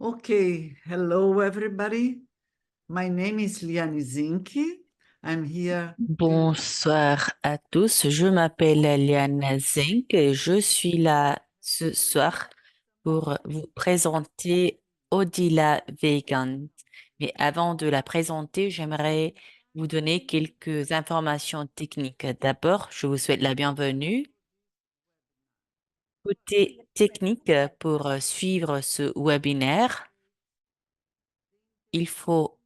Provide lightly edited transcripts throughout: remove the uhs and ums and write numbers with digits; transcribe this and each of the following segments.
Okay, hello everybody. My name is Liane Zinki. I'm here. Bonsoir à tous, je m'appelle Liane Zink et je suis là ce soir pour vous présenter Odila Vegan. Mais avant de la présenter, j'aimerais vous donner quelques informations techniques. D'abord, je vous souhaite la bienvenue. Côté technique, pour suivre ce webinaire, il faut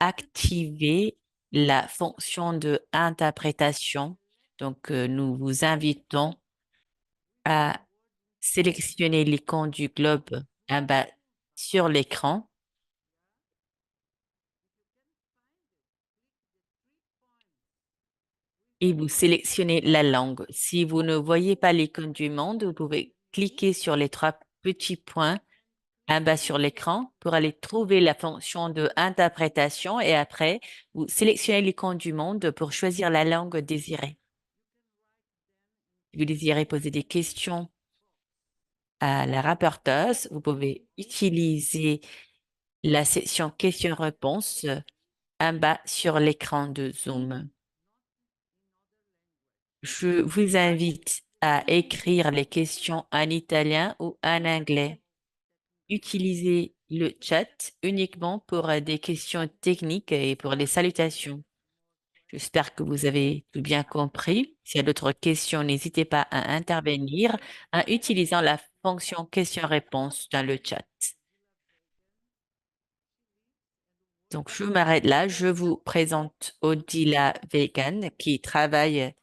activer la fonction de interprétation. Donc, nous vous invitons à sélectionner l'icône du globe en bas sur l'écran et vous sélectionnez la langue. Si vous ne voyez pas l'icône du monde, vous pouvez cliquer sur les trois petits points en bas sur l'écran pour aller trouver la fonction de interprétation et après, vous sélectionnez l'icône du monde pour choisir la langue désirée. Si vous désirez poser des questions à la rapporteuse, vous pouvez utiliser la section questions-réponses en bas sur l'écran de Zoom. Je vous invite à écrire les questions en italien ou en anglais. Utilisez le chat uniquement pour des questions techniques et pour les salutations. J'espère que vous avez tout bien compris. S'il y a d'autres questions, n'hésitez pas à intervenir en utilisant la fonction questions-réponses dans le chat. Donc, je m'arrête là. Je vous présente Odila Vegan qui travaille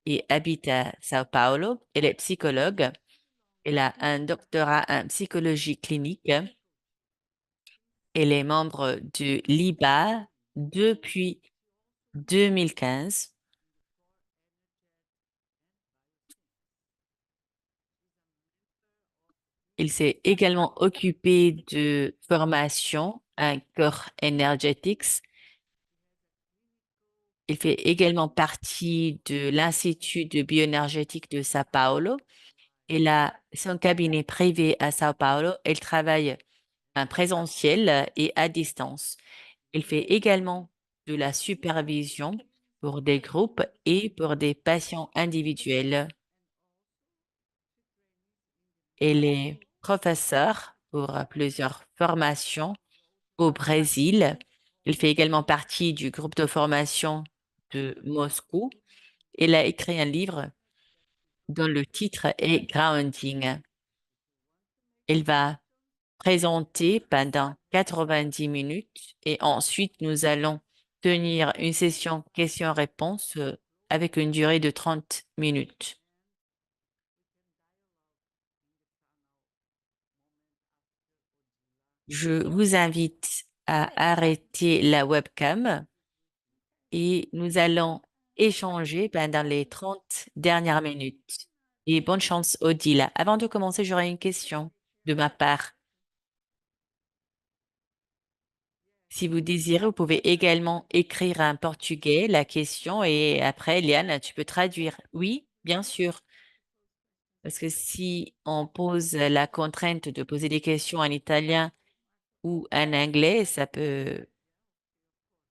et habite à Sao Paulo. Elle est psychologue. Elle a un doctorat en psychologie clinique. Elle est membre de l'IBA depuis 2015. Il s'est également occupé de formation en Core Energetics. Il fait également partie de l'Institut de bioénergétique de Sao Paulo. Elle a son cabinet privé à Sao Paulo. Elle travaille en présentiel et à distance. Elle fait également de la supervision pour des groupes et pour des patients individuels. Elle est professeure pour plusieurs formations au Brésil. Elle fait également partie du groupe de formation de Moscou. Elle a écrit un livre dont le titre est Grounding. Elle va présenter pendant 90 minutes et ensuite nous allons tenir une session questions-réponses avec une durée de 30 minutes. Je vous invite à arrêter la webcam et nous allons échanger pendant les 30 dernières minutes. Et bonne chance, Odile. Avant de commencer, j'aurai une question de ma part. Si vous désirez, vous pouvez également écrire en portugais la question et après, Liane, tu peux traduire. Oui, bien sûr. Parce que si on pose la contrainte de poser des questions en italien ou en anglais, ça peut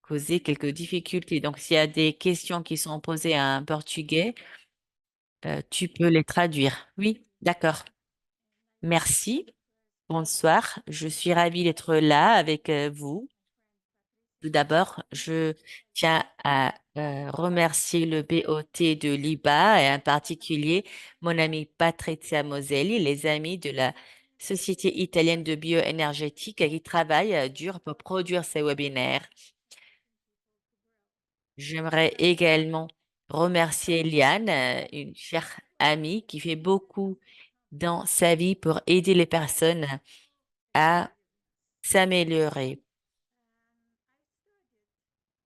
causer quelques difficultés. Donc, s'il y a des questions qui sont posées en portugais, tu peux les traduire. Oui, d'accord. Merci. Bonsoir. Je suis ravie d'être là avec vous. Tout d'abord, je tiens à remercier le BOT de l'IBA et en particulier mon amie Patrizia Moselli, les amis de la Société italienne de bioénergétique qui travaillent dur pour produire ces webinaires. J'aimerais également remercier Liane, une chère amie qui fait beaucoup dans sa vie pour aider les personnes à s'améliorer.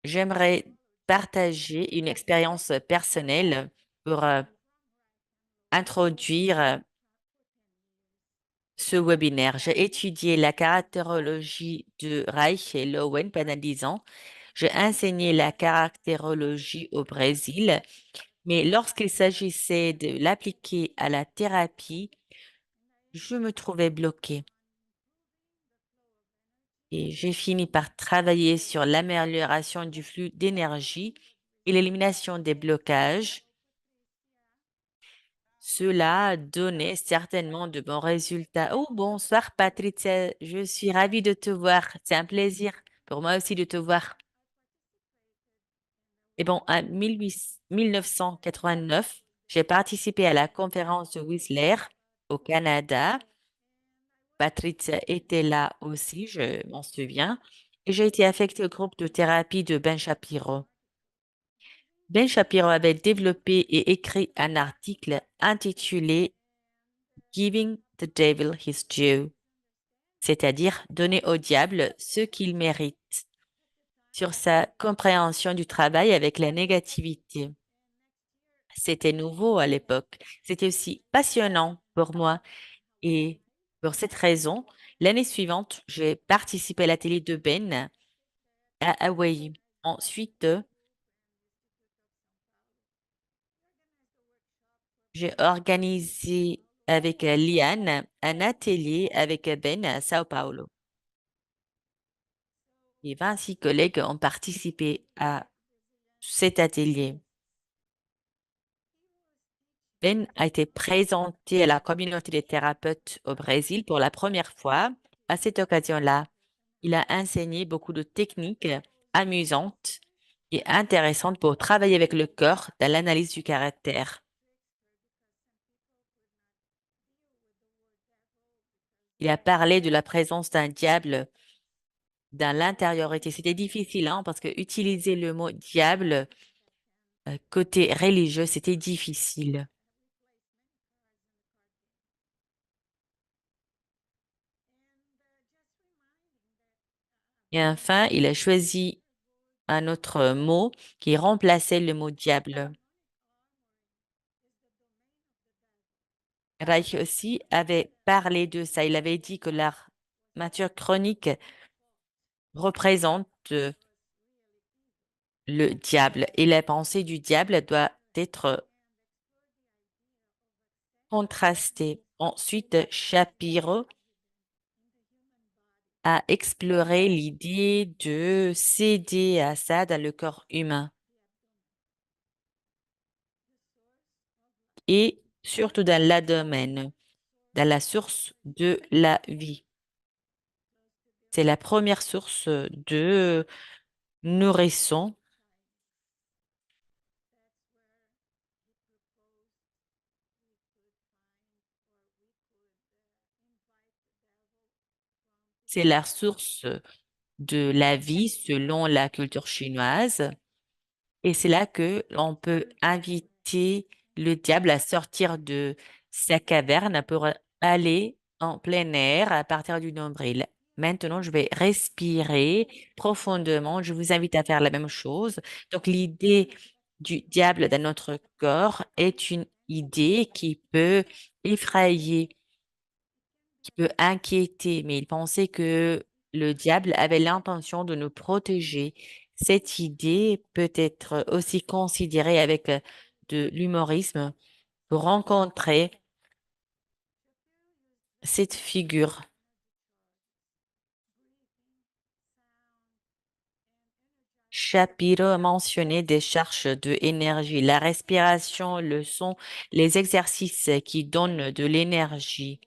J'aimerais partager une expérience personnelle pour introduire ce webinaire. J'ai étudié la caractérologie de Reich et Lowen pendant 10 ans. J'ai enseigné la caractérologie au Brésil, mais lorsqu'il s'agissait de l'appliquer à la thérapie, je me trouvais bloquée. Et j'ai fini par travailler sur l'amélioration du flux d'énergie et l'élimination des blocages. Cela donnait certainement de bons résultats. Oh, bonsoir Patricia, je suis ravie de te voir. C'est un plaisir pour moi aussi de te voir. Et bon, en 1989, j'ai participé à la conférence de Whistler au Canada. Patricia était là aussi, je m'en souviens. Et j'ai été affectée au groupe de thérapie de Ben Shapiro. Ben Shapiro avait développé et écrit un article intitulé Giving the Devil His Due, c'est-à-dire donner au diable ce qu'il mérite, sur sa compréhension du travail avec la négativité. C'était nouveau à l'époque. C'était aussi passionnant pour moi. Et pour cette raison, l'année suivante, j'ai participé à l'atelier de Ben à Hawaï. Ensuite, j'ai organisé avec Liane un atelier avec Ben à Sao Paulo. Et 26 collègues ont participé à cet atelier. Ben a été présenté à la communauté des thérapeutes au Brésil pour la première fois. À cette occasion-là, il a enseigné beaucoup de techniques amusantes et intéressantes pour travailler avec le corps dans l'analyse du caractère. Il a parlé de la présence d'un diable dans l'intériorité. C'était difficile, hein, parce que utiliser le mot diable côté religieux, c'était difficile. Et enfin, il a choisi un autre mot qui remplaçait le mot diable. Reich aussi avait parlé de ça. Il avait dit que l'armature chronique représente le diable et la pensée du diable doit être contrastée. Ensuite, Shapiro a exploré l'idée de céder à ça dans le corps humain et surtout dans l'abdomen, dans la source de la vie. C'est la première source de nourrisson. C'est la source de la vie selon la culture chinoise. Et c'est là que l'on peut inviter le diable à sortir de sa caverne pour aller en plein air à partir du nombril. Maintenant, je vais respirer profondément. Je vous invite à faire la même chose. Donc, l'idée du diable dans notre corps est une idée qui peut effrayer, qui peut inquiéter, mais il pensait que le diable avait l'intention de nous protéger. Cette idée peut être aussi considérée avec de l'humorisme pour rencontrer cette figure. Shapiro a mentionné des charges de énergie, la respiration, le son, les exercices qui donnent de l'énergie.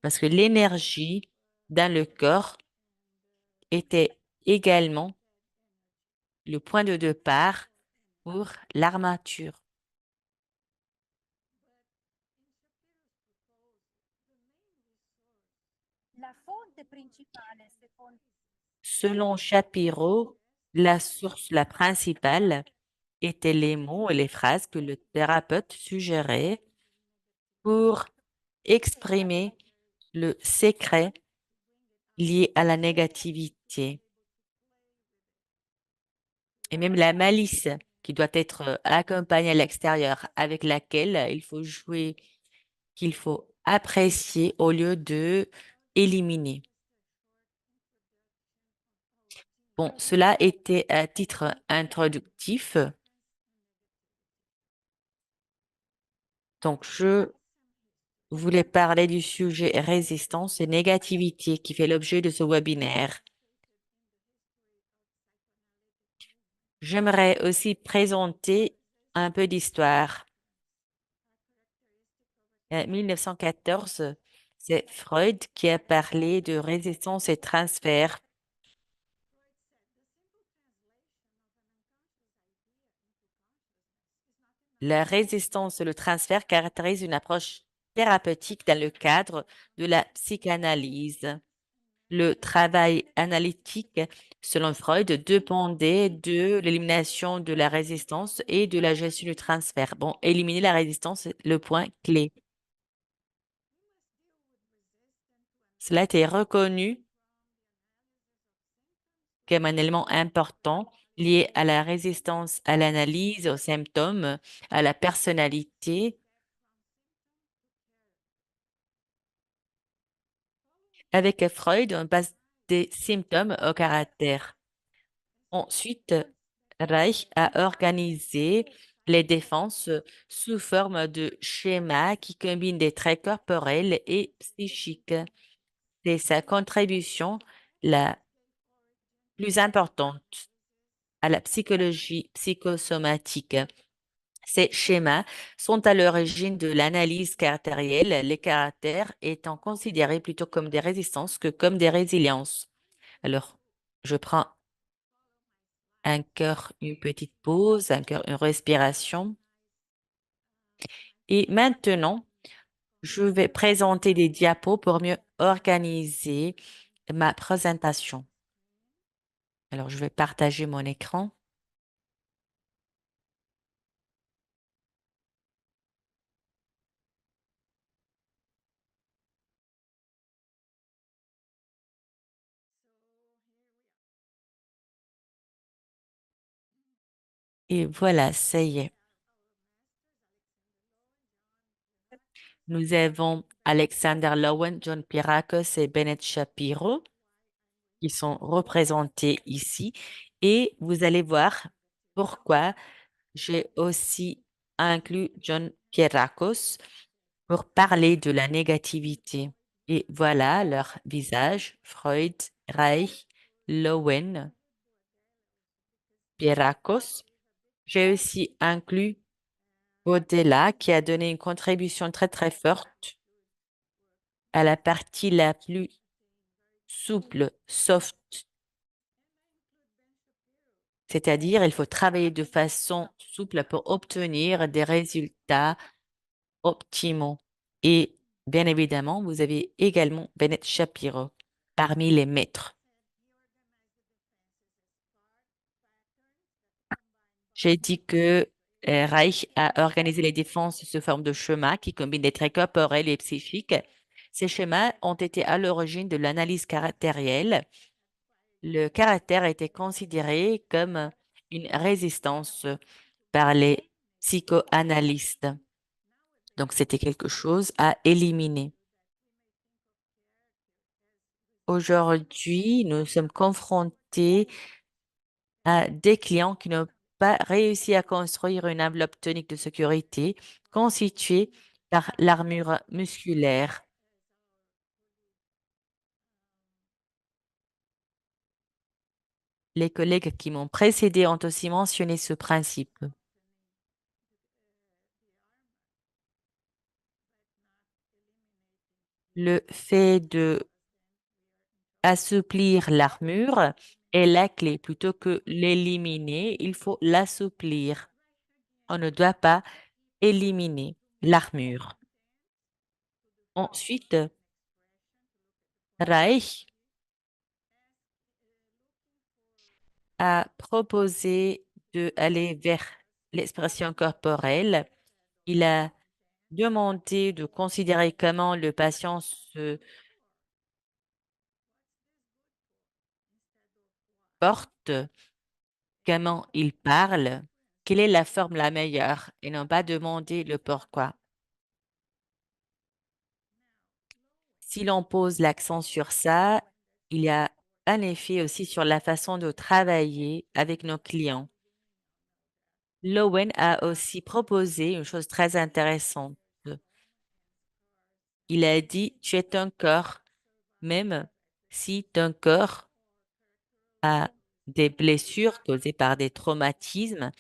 Parce que l'énergie dans le corps était également le point de départ pour l'armature. Selon Shapiro, la source la principale étaient les mots et les phrases que le thérapeute suggérait pour exprimer le secret lié à la négativité et même la malice qui doit être accompagnée à l'extérieur, avec laquelle il faut jouer, qu'il faut apprécier au lieu de éliminer. Bon, cela était à titre introductif. Donc, je voulais parler du sujet résistance et négativité qui fait l'objet de ce webinaire. J'aimerais aussi présenter un peu d'histoire. En 1914, c'est Freud qui a parlé de résistance et transfert. La résistance et le transfert caractérisent une approche thérapeutique dans le cadre de la psychanalyse. Le travail analytique, selon Freud, dépendait de l'élimination de la résistance et de la gestion du transfert. Bon, éliminer la résistance, est le point clé. Cela a été reconnu comme un élément important lié à la résistance à l'analyse, aux symptômes, à la personnalité. Avec Freud, on passe des symptômes au caractère. Ensuite, Reich a organisé les défenses sous forme de schémas qui combinent des traits corporels et psychiques. C'est sa contribution la plus importante à la psychologie psychosomatique. Ces schémas sont à l'origine de l'analyse caractérielle, les caractères étant considérés plutôt comme des résistances que comme des résiliences. Alors, je prends un cœur, une petite pause, un cœur, une respiration. Et maintenant, je vais présenter des diapos pour mieux organiser ma présentation. Alors, je vais partager mon écran. Et voilà, ça y est. Nous avons Alexander Lowen, John Pierrakos et Bennett Shapiro qui sont représentés ici. Et vous allez voir pourquoi j'ai aussi inclus John Pierrakos pour parler de la négativité. Et voilà leur visage, Freud, Reich, Lowen, Pierrakos. J'ai aussi inclus Bodella qui a donné une contribution très très forte à la partie la plus souple, soft, c'est-à-dire il faut travailler de façon souple pour obtenir des résultats optimaux. Et bien évidemment, vous avez également Bennett Shapiro parmi les maîtres. J'ai dit que Reich a organisé les défenses sous forme de schémas qui combinent des traits corporels et psychiques. Ces schémas ont été à l'origine de l'analyse caractérielle. Le caractère était considéré comme une résistance par les psychoanalystes. Donc, c'était quelque chose à éliminer. Aujourd'hui, nous sommes confrontés à des clients qui n'ont pas réussi à construire une enveloppe tonique de sécurité constituée par l'armure musculaire. Les collègues qui m'ont précédé ont aussi mentionné ce principe. Le fait de assouplir l'armure est la clé. Plutôt que l'éliminer, il faut l'assouplir. On ne doit pas éliminer l'armure. Ensuite, Reich a proposé de aller vers l'expression corporelle. Il a demandé de considérer comment le patient se porte, comment il parle, quelle est la forme la meilleure et non pas demander le pourquoi. Si l'on pose l'accent sur ça, il y a un effet aussi sur la façon de travailler avec nos clients. Lowen a aussi proposé une chose très intéressante. Il a dit, tu es un corps, même si ton corps a des blessures causées par des traumatismes,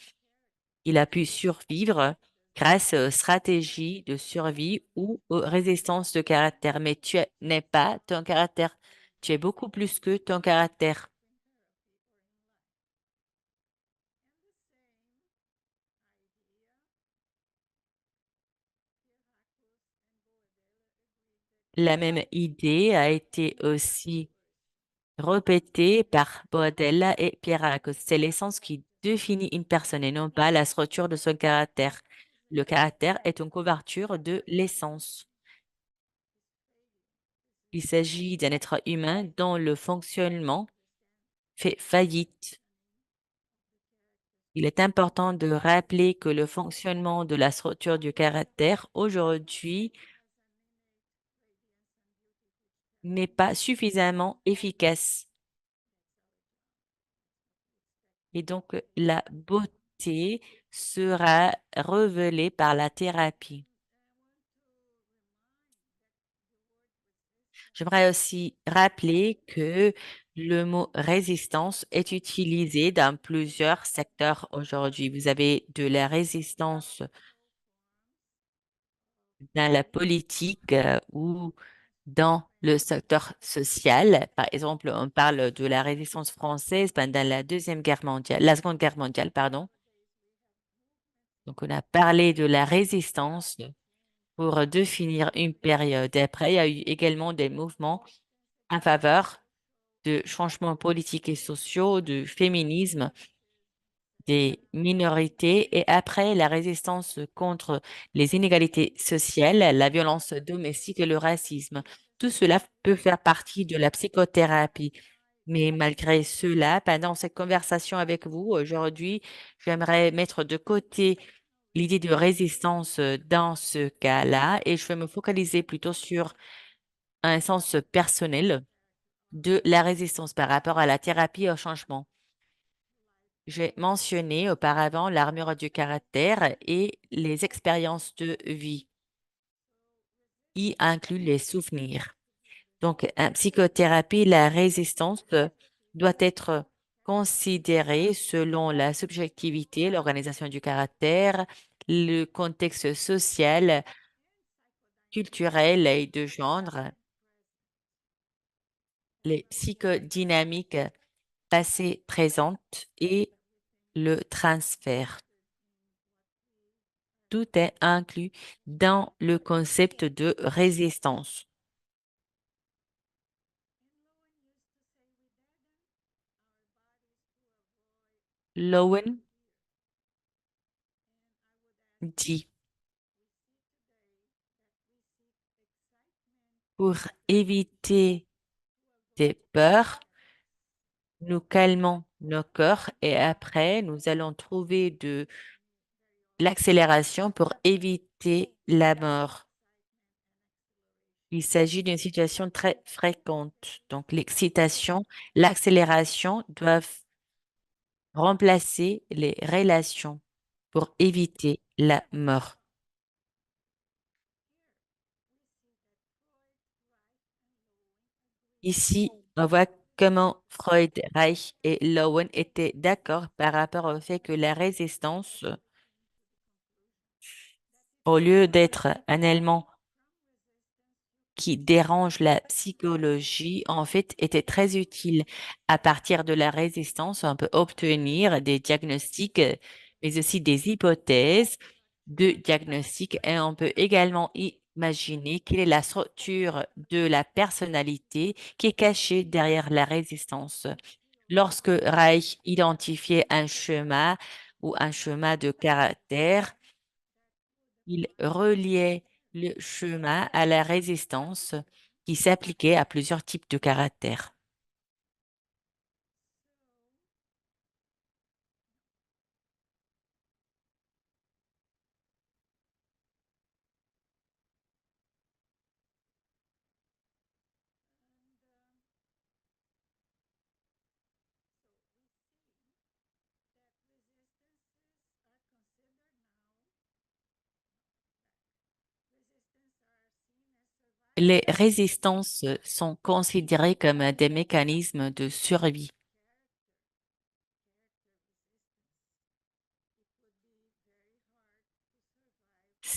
il a pu survivre grâce aux stratégies de survie ou aux résistances de caractère. Mais n'es pas ton caractère. Tu es beaucoup plus que ton caractère. La même idée a été aussi répétée par Boadella et Pierrac. C'est l'essence qui définit une personne et non pas la structure de son caractère. Le caractère est une couverture de l'essence. Il s'agit d'un être humain dont le fonctionnement fait faillite. Il est important de rappeler que le fonctionnement de la structure du caractère aujourd'hui n'est pas suffisamment efficace. Et donc, la beauté sera révélée par la thérapie. J'aimerais aussi rappeler que le mot résistance est utilisé dans plusieurs secteurs aujourd'hui. Vous avez de la résistance dans la politique ou dans le secteur social. Par exemple, on parle de la résistance française pendant la Deuxième Guerre mondiale, la Seconde Guerre mondiale, pardon. Donc, on a parlé de la résistance pour définir une période. Après, il y a eu également des mouvements en faveur de changements politiques et sociaux, de féminisme, des minorités et après la résistance contre les inégalités sociales, la violence domestique et le racisme. Tout cela peut faire partie de la psychothérapie. Mais malgré cela, pendant cette conversation avec vous aujourd'hui, j'aimerais mettre de côté l'idée de résistance dans ce cas-là et je vais me focaliser plutôt sur un sens personnel de la résistance par rapport à la thérapie au changement. J'ai mentionné auparavant l'armure du caractère et les expériences de vie, y inclut les souvenirs. Donc, en psychothérapie, la résistance doit être considérée selon la subjectivité, l'organisation du caractère, le contexte social, culturel et de genre, les psychodynamiques passées, présentes et le transfert. Tout est inclus dans le concept de résistance. Lowen dit, pour éviter des peurs, nous calmons nos corps et après, nous allons trouver de l'accélération pour éviter la mort. Il s'agit d'une situation très fréquente. Donc, l'excitation, l'accélération doivent remplacer les relations pour éviter la mort. Ici, on voit comment Freud, Reich et Lowen étaient d'accord par rapport au fait que la résistance, au lieu d'être un élément qui dérange la psychologie, en fait, était très utile. À partir de la résistance, on peut obtenir des diagnostics, mais aussi des hypothèses de diagnostic et on peut également imaginer quelle est la structure de la personnalité qui est cachée derrière la résistance. Lorsque Reich identifiait un schéma ou un schéma de caractère, il reliait le chemin à la résistance qui s'appliquait à plusieurs types de caractères. Les résistances sont considérées comme des mécanismes de survie.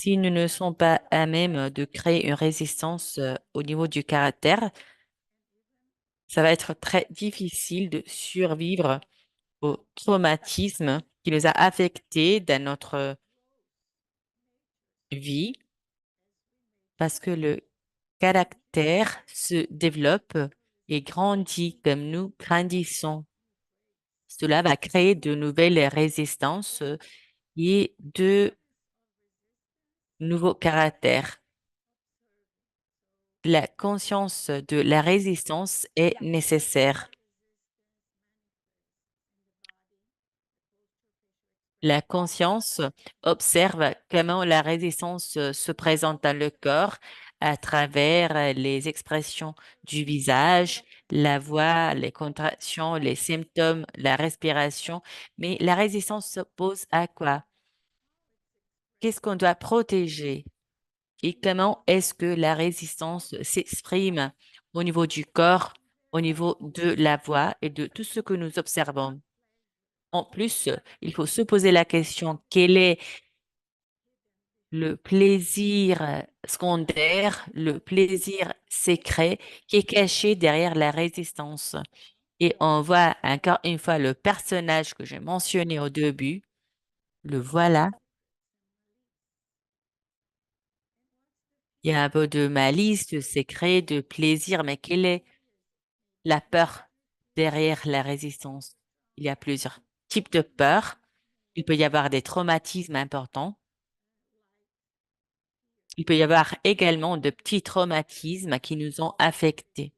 si nous ne sommes pas à même de créer une résistance au niveau du caractère, ça va être très difficile de survivre au traumatisme qui nous a affectés dans notre vie parce que le caractère se développe et grandit comme nous grandissons. Cela va créer de nouvelles résistances et de nouveaux caractères. La conscience de la résistance est nécessaire. La conscience observe comment la résistance se présente dans le corps à travers les expressions du visage, la voix, les contractions, les symptômes, la respiration. Mais la résistance s'oppose à quoi? Qu'est-ce qu'on doit protéger? Et comment est-ce que la résistance s'exprime au niveau du corps, au niveau de la voix et de tout ce que nous observons? En plus, il faut se poser la question, quel est le plaisir secondaire, le plaisir secret qui est caché derrière la résistance? Et on voit encore une fois le personnage que j'ai mentionné au début, le voilà. Il y a un peu de malice, de secret, de plaisir, mais quelle est la peur derrière la résistance? Il y a plusieurs types de peur. Il peut y avoir des traumatismes importants. Il peut y avoir également de petits traumatismes qui nous ont affectés.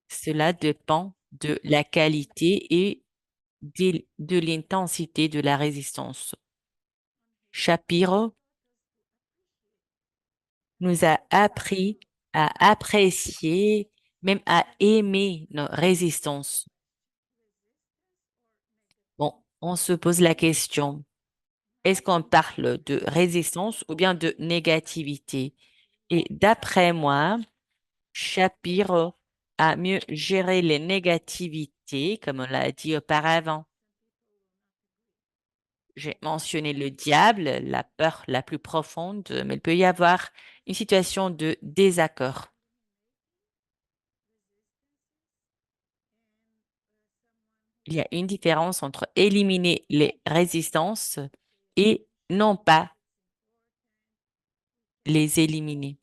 Cela dépend de la qualité et de l'intensité de la résistance. Shapiro nous a appris à apprécier, même à aimer nos résistances. Bon, on se pose la question, est-ce qu'on parle de résistance ou bien de négativité? Et d'après moi, Shapiro a mieux géré les négativités, comme on l'a dit auparavant. J'ai mentionné le diable, la peur la plus profonde, mais il peut y avoir une situation de désaccord. Il y a une différence entre éliminer les résistances et non pas les éliminer.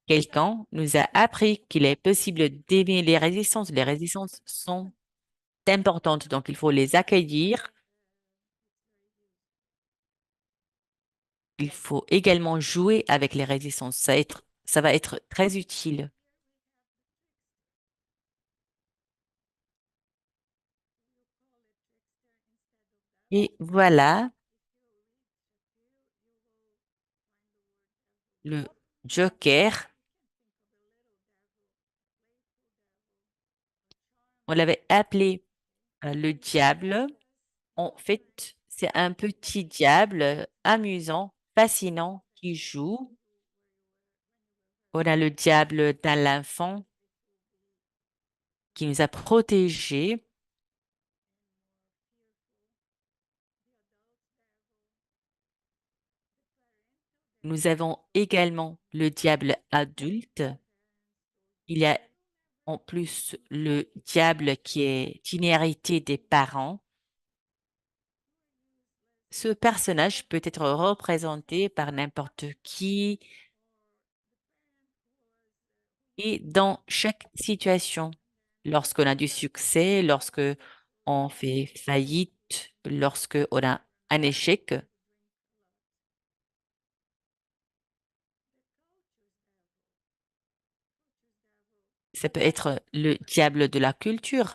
Quelqu'un nous a appris qu'il est possible d'éliminer les résistances. Les résistances sont importantes, donc il faut les accueillir. Il faut également jouer avec les résistances. Ça va être très utile. Et voilà, le Joker, on l'avait appelé le diable. En fait, c'est un petit diable amusant, fascinant, qui joue. On a le diable dans l'enfant qui nous a protégés. Nous avons également le diable adulte. Il y a en plus le diable qui est inhérité des parents. Ce personnage peut être représenté par n'importe qui et dans chaque situation. Lorsqu'on a du succès, lorsque on fait faillite, lorsque on a un échec, ça peut être le diable de la culture.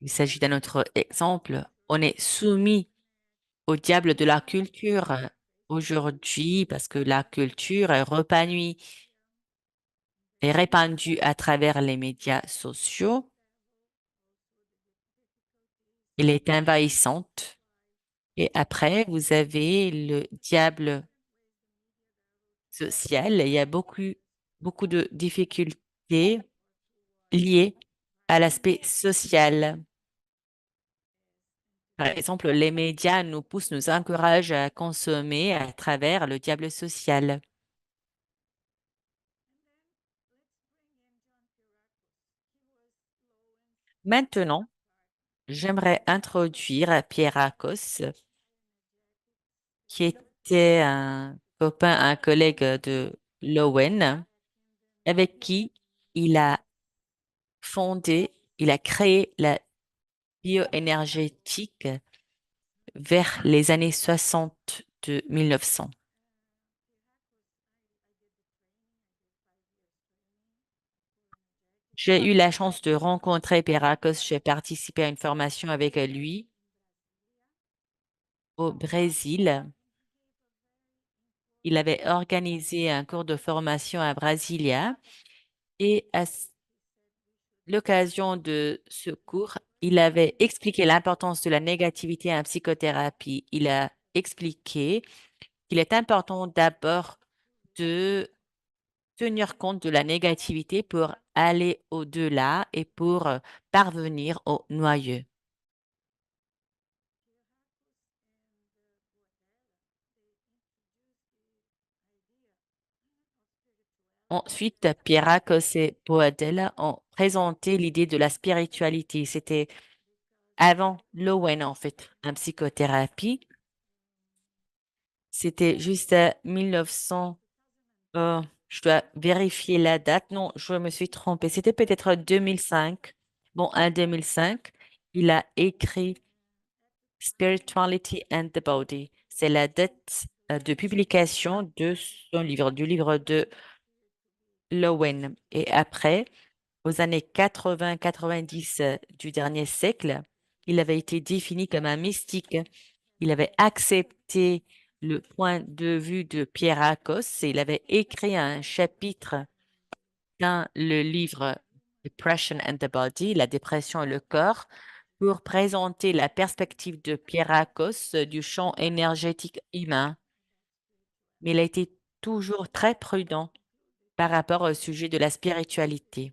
Il s'agit d'un autre exemple. On est soumis au diable de la culture aujourd'hui parce que la culture est repanue et répandue à travers les médias sociaux. Elle est envahissante. Et après, vous avez le diable social. Il y a beaucoup de difficultés liées à l'aspect social. Par exemple, les médias nous poussent, nous encouragent à consommer à travers le diable social. Maintenant, j'aimerais introduire Pierre Akos, qui était un copain, un collègue de Lowen, avec qui il a il a créé la bioénergétique vers les années 60 de 1900. J'ai eu la chance de rencontrer Pierre Akos. J'ai participé à une formation avec lui au Brésil. Il avait organisé un cours de formation à Brasilia et l'occasion de ce cours, il avait expliqué l'importance de la négativité en psychothérapie. Il a expliqué qu'il est important d'abord de tenir compte de la négativité pour aller au-delà et pour parvenir au noyau. Ensuite, Pierrakos et Boadella ont présenté l'idée de la spiritualité. C'était avant Lowen, en fait, en psychothérapie. C'était juste à 1900. Je dois vérifier la date. Non, je me suis trompée. C'était peut-être 2005. Bon, en 2005, il a écrit Spirituality and the Body. C'est la date de publication de son livre, du livre de Lowen. Et après, aux années 80-90 du dernier siècle, il avait été défini comme un mystique. Il avait accepté le point de vue de Pierre Akos et il avait écrit un chapitre dans le livre Depression and the Body, la dépression et le corps, pour présenter la perspective de Pierre Akos du champ énergétique humain. Mais il a été toujours très prudent par rapport au sujet de la spiritualité.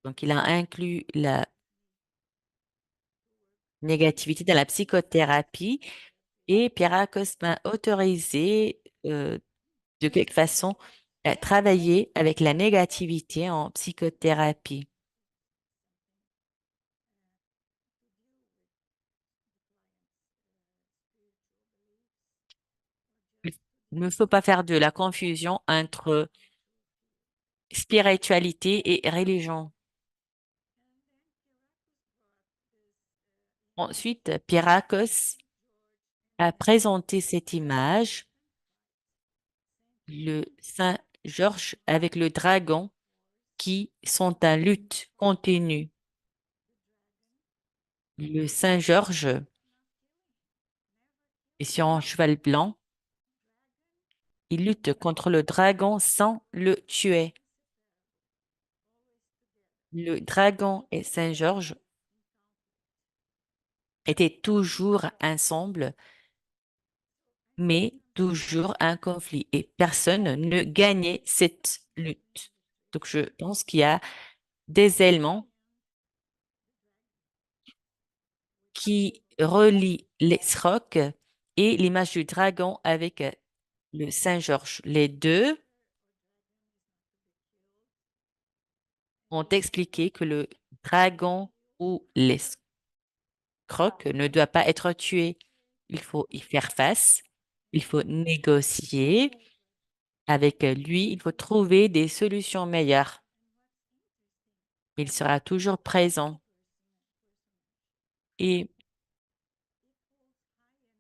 Donc, il a inclus la négativité dans la psychothérapie et Pierre Akos m'a autorisé de quelque façon à travailler avec la négativité en psychothérapie. Il ne faut pas faire de la confusion entre spiritualité et religion. Ensuite, Pierrakos a présenté cette image, le Saint Georges avec le dragon qui sont en lutte continue. Le Saint Georges est sur un cheval blanc. Il lutte contre le dragon sans le tuer. Le dragon et Saint Georges étaient toujours ensemble, mais toujours un conflit et personne ne gagnait cette lutte. Donc, je pense qu'il y a des éléments qui relient les Srocs et l'image du dragon avec le Saint-Georges. Les deux ont expliqué que le dragon ou l'escroc ne doit pas être tué. Il faut y faire face, il faut négocier avec lui, il faut trouver des solutions meilleures. Il sera toujours présent. Et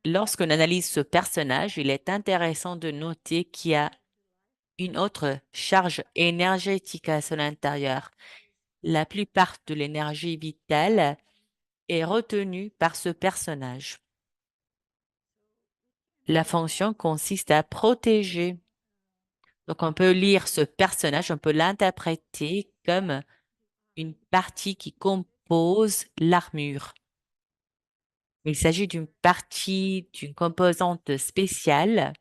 lorsqu'on analyse ce personnage, il est intéressant de noter qu'il y a une autre charge énergétique à son intérieur. La plupart de l'énergie vitale est retenue par ce personnage. La fonction consiste à protéger. Donc, on peut lire ce personnage, on peut l'interpréter comme une partie qui compose l'armure. Il s'agit d'une partie, d'une composante spéciale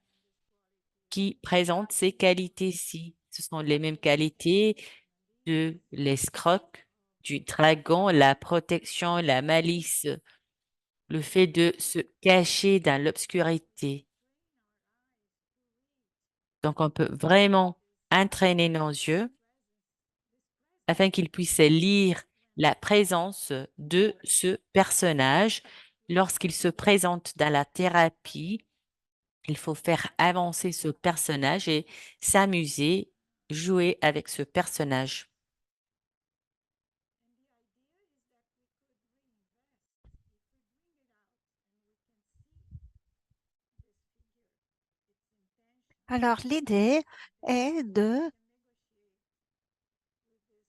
qui présente ces qualités-ci. Ce sont les mêmes qualités de l'escroc, du dragon, la protection, la malice, le fait de se cacher dans l'obscurité. Donc, on peut vraiment entraîner nos yeux afin qu'ils puissent lire la présence de ce personnage. Lorsqu'il se présente dans la thérapie, il faut faire avancer ce personnage et s'amuser, jouer avec ce personnage. Alors, l'idée est de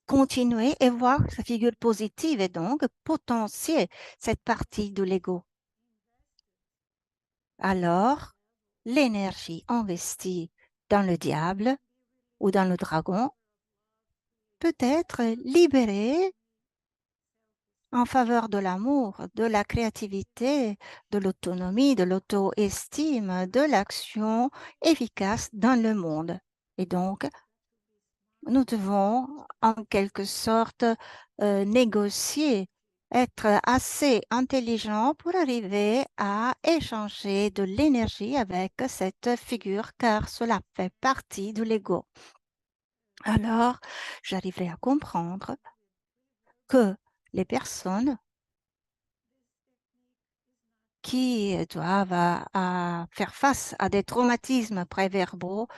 continuer et voir sa figure positive et donc potentier cette partie de l'ego. Alors, l'énergie investie dans le diable ou dans le dragon peut être libérée en faveur de l'amour, de la créativité, de l'autonomie, de l'auto-estime, de l'action efficace dans le monde. Et donc, nous devons en quelque sorte négocier, être assez intelligent pour arriver à échanger de l'énergie avec cette figure, car cela fait partie de l'ego. Alors, j'arriverai à comprendre que les personnes qui doivent faire face à des traumatismes préverbaux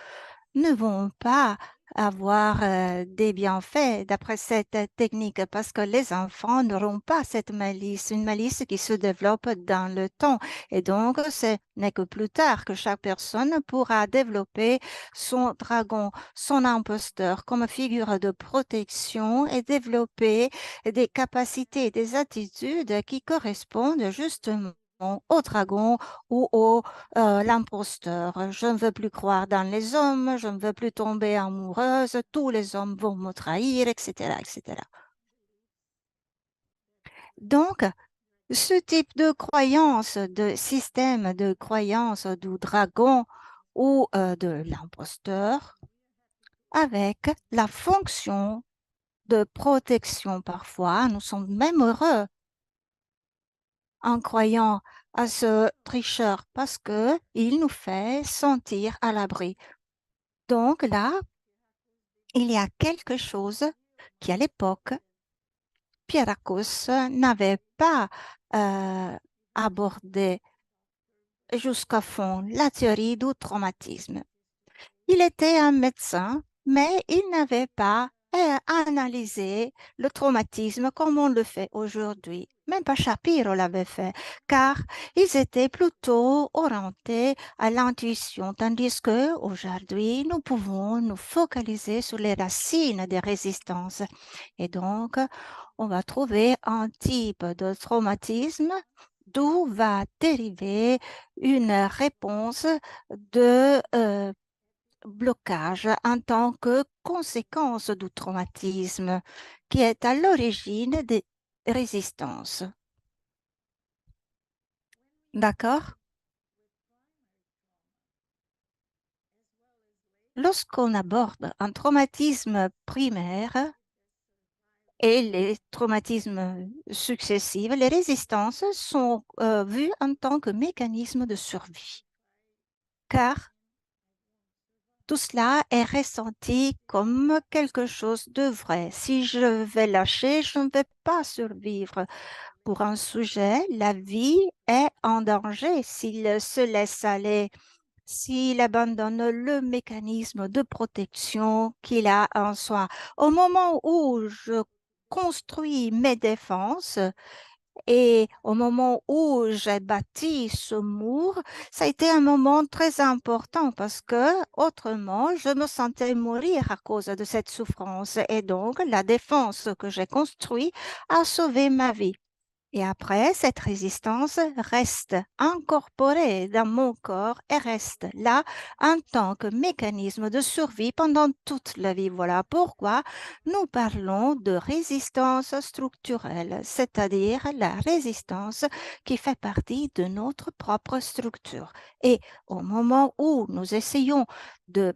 ne vont pas avoir des bienfaits d'après cette technique parce que les enfants n'auront pas cette malice, une malice qui se développe dans le temps. Et donc, ce n'est que plus tard que chaque personne pourra développer son dragon, son imposteur comme figure de protection et développer des capacités, des attitudes qui correspondent justement au dragon ou au l'imposteur. Je ne veux plus croire dans les hommes, je ne veux plus tomber amoureuse, tous les hommes vont me trahir, etc., etc. Donc, ce type de croyance, de système de croyance du dragon ou de l'imposteur, avec la fonction de protection parfois, nous sommes même heureux en croyant à ce tricheur parce que il nous fait sentir à l'abri. Donc là, il y a quelque chose qui, à l'époque, Pierrakos n'avait pas abordé jusqu'à fond, la théorie du traumatisme. Il était un médecin, mais il n'avait pas analysé le traumatisme comme on le fait aujourd'hui. Même pas Shapiro l'avait fait, car ils étaient plutôt orientés à l'intuition, tandis que aujourd'hui, nous pouvons nous focaliser sur les racines des résistances. Et donc, on va trouver un type de traumatisme d'où va dériver une réponse de blocage en tant que conséquence du traumatisme qui est à l'origine des résistances. D'accord? Lorsqu'on aborde un traumatisme primaire et les traumatismes successifs, les résistances sont vues en tant que mécanisme de survie. Car tout cela est ressenti comme quelque chose de vrai. Si je vais lâcher, je ne vais pas survivre. Pour un sujet, la vie est en danger s'il se laisse aller, s'il abandonne le mécanisme de protection qu'il a en soi. Au moment où je construis mes défenses, et au moment où j'ai bâti ce mur, ça a été un moment très important parce que autrement, je me sentais mourir à cause de cette souffrance. Et donc, la défense que j'ai construite a sauvé ma vie. Et après, cette résistance reste incorporée dans mon corps et reste là en tant que mécanisme de survie pendant toute la vie. Voilà pourquoi nous parlons de résistance structurelle, c'est-à-dire la résistance qui fait partie de notre propre structure. Et au moment où nous essayons de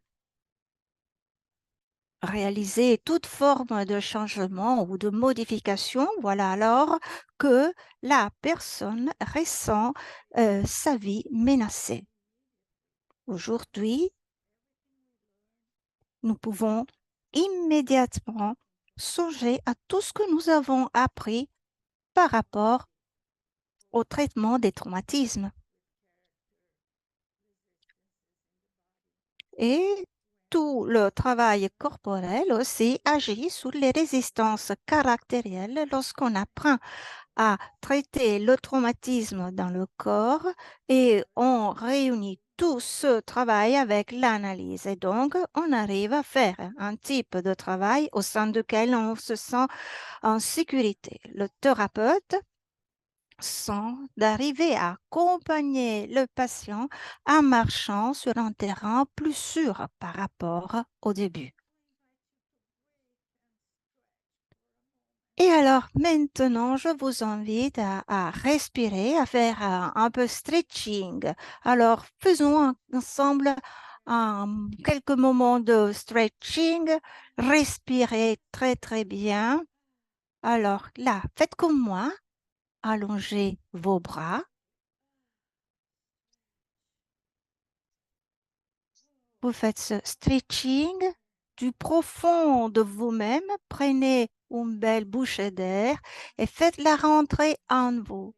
réaliser toute forme de changement ou de modification, voilà alors que la personne ressent sa vie menacée. Aujourd'hui, nous pouvons immédiatement songer à tout ce que nous avons appris par rapport au traitement des traumatismes. Et tout le travail corporel aussi agit sur les résistances caractérielles lorsqu'on apprend à traiter le traumatisme dans le corps et on réunit tout ce travail avec l'analyse. Et donc, on arrive à faire un type de travail au sein duquel on se sent en sécurité. Le thérapeute sent d'arriver à accompagner le patient en marchant sur un terrain plus sûr par rapport au début. Et alors maintenant, je vous invite à respirer, à faire un peu stretching. Alors, faisons ensemble quelques moments de stretching. Respirez très, très bien. Alors là, faites comme moi. Allongez vos bras. Vous faites ce stretching du profond de vous-même. Prenez une belle bouchée d'air et faites-la rentrer en vous.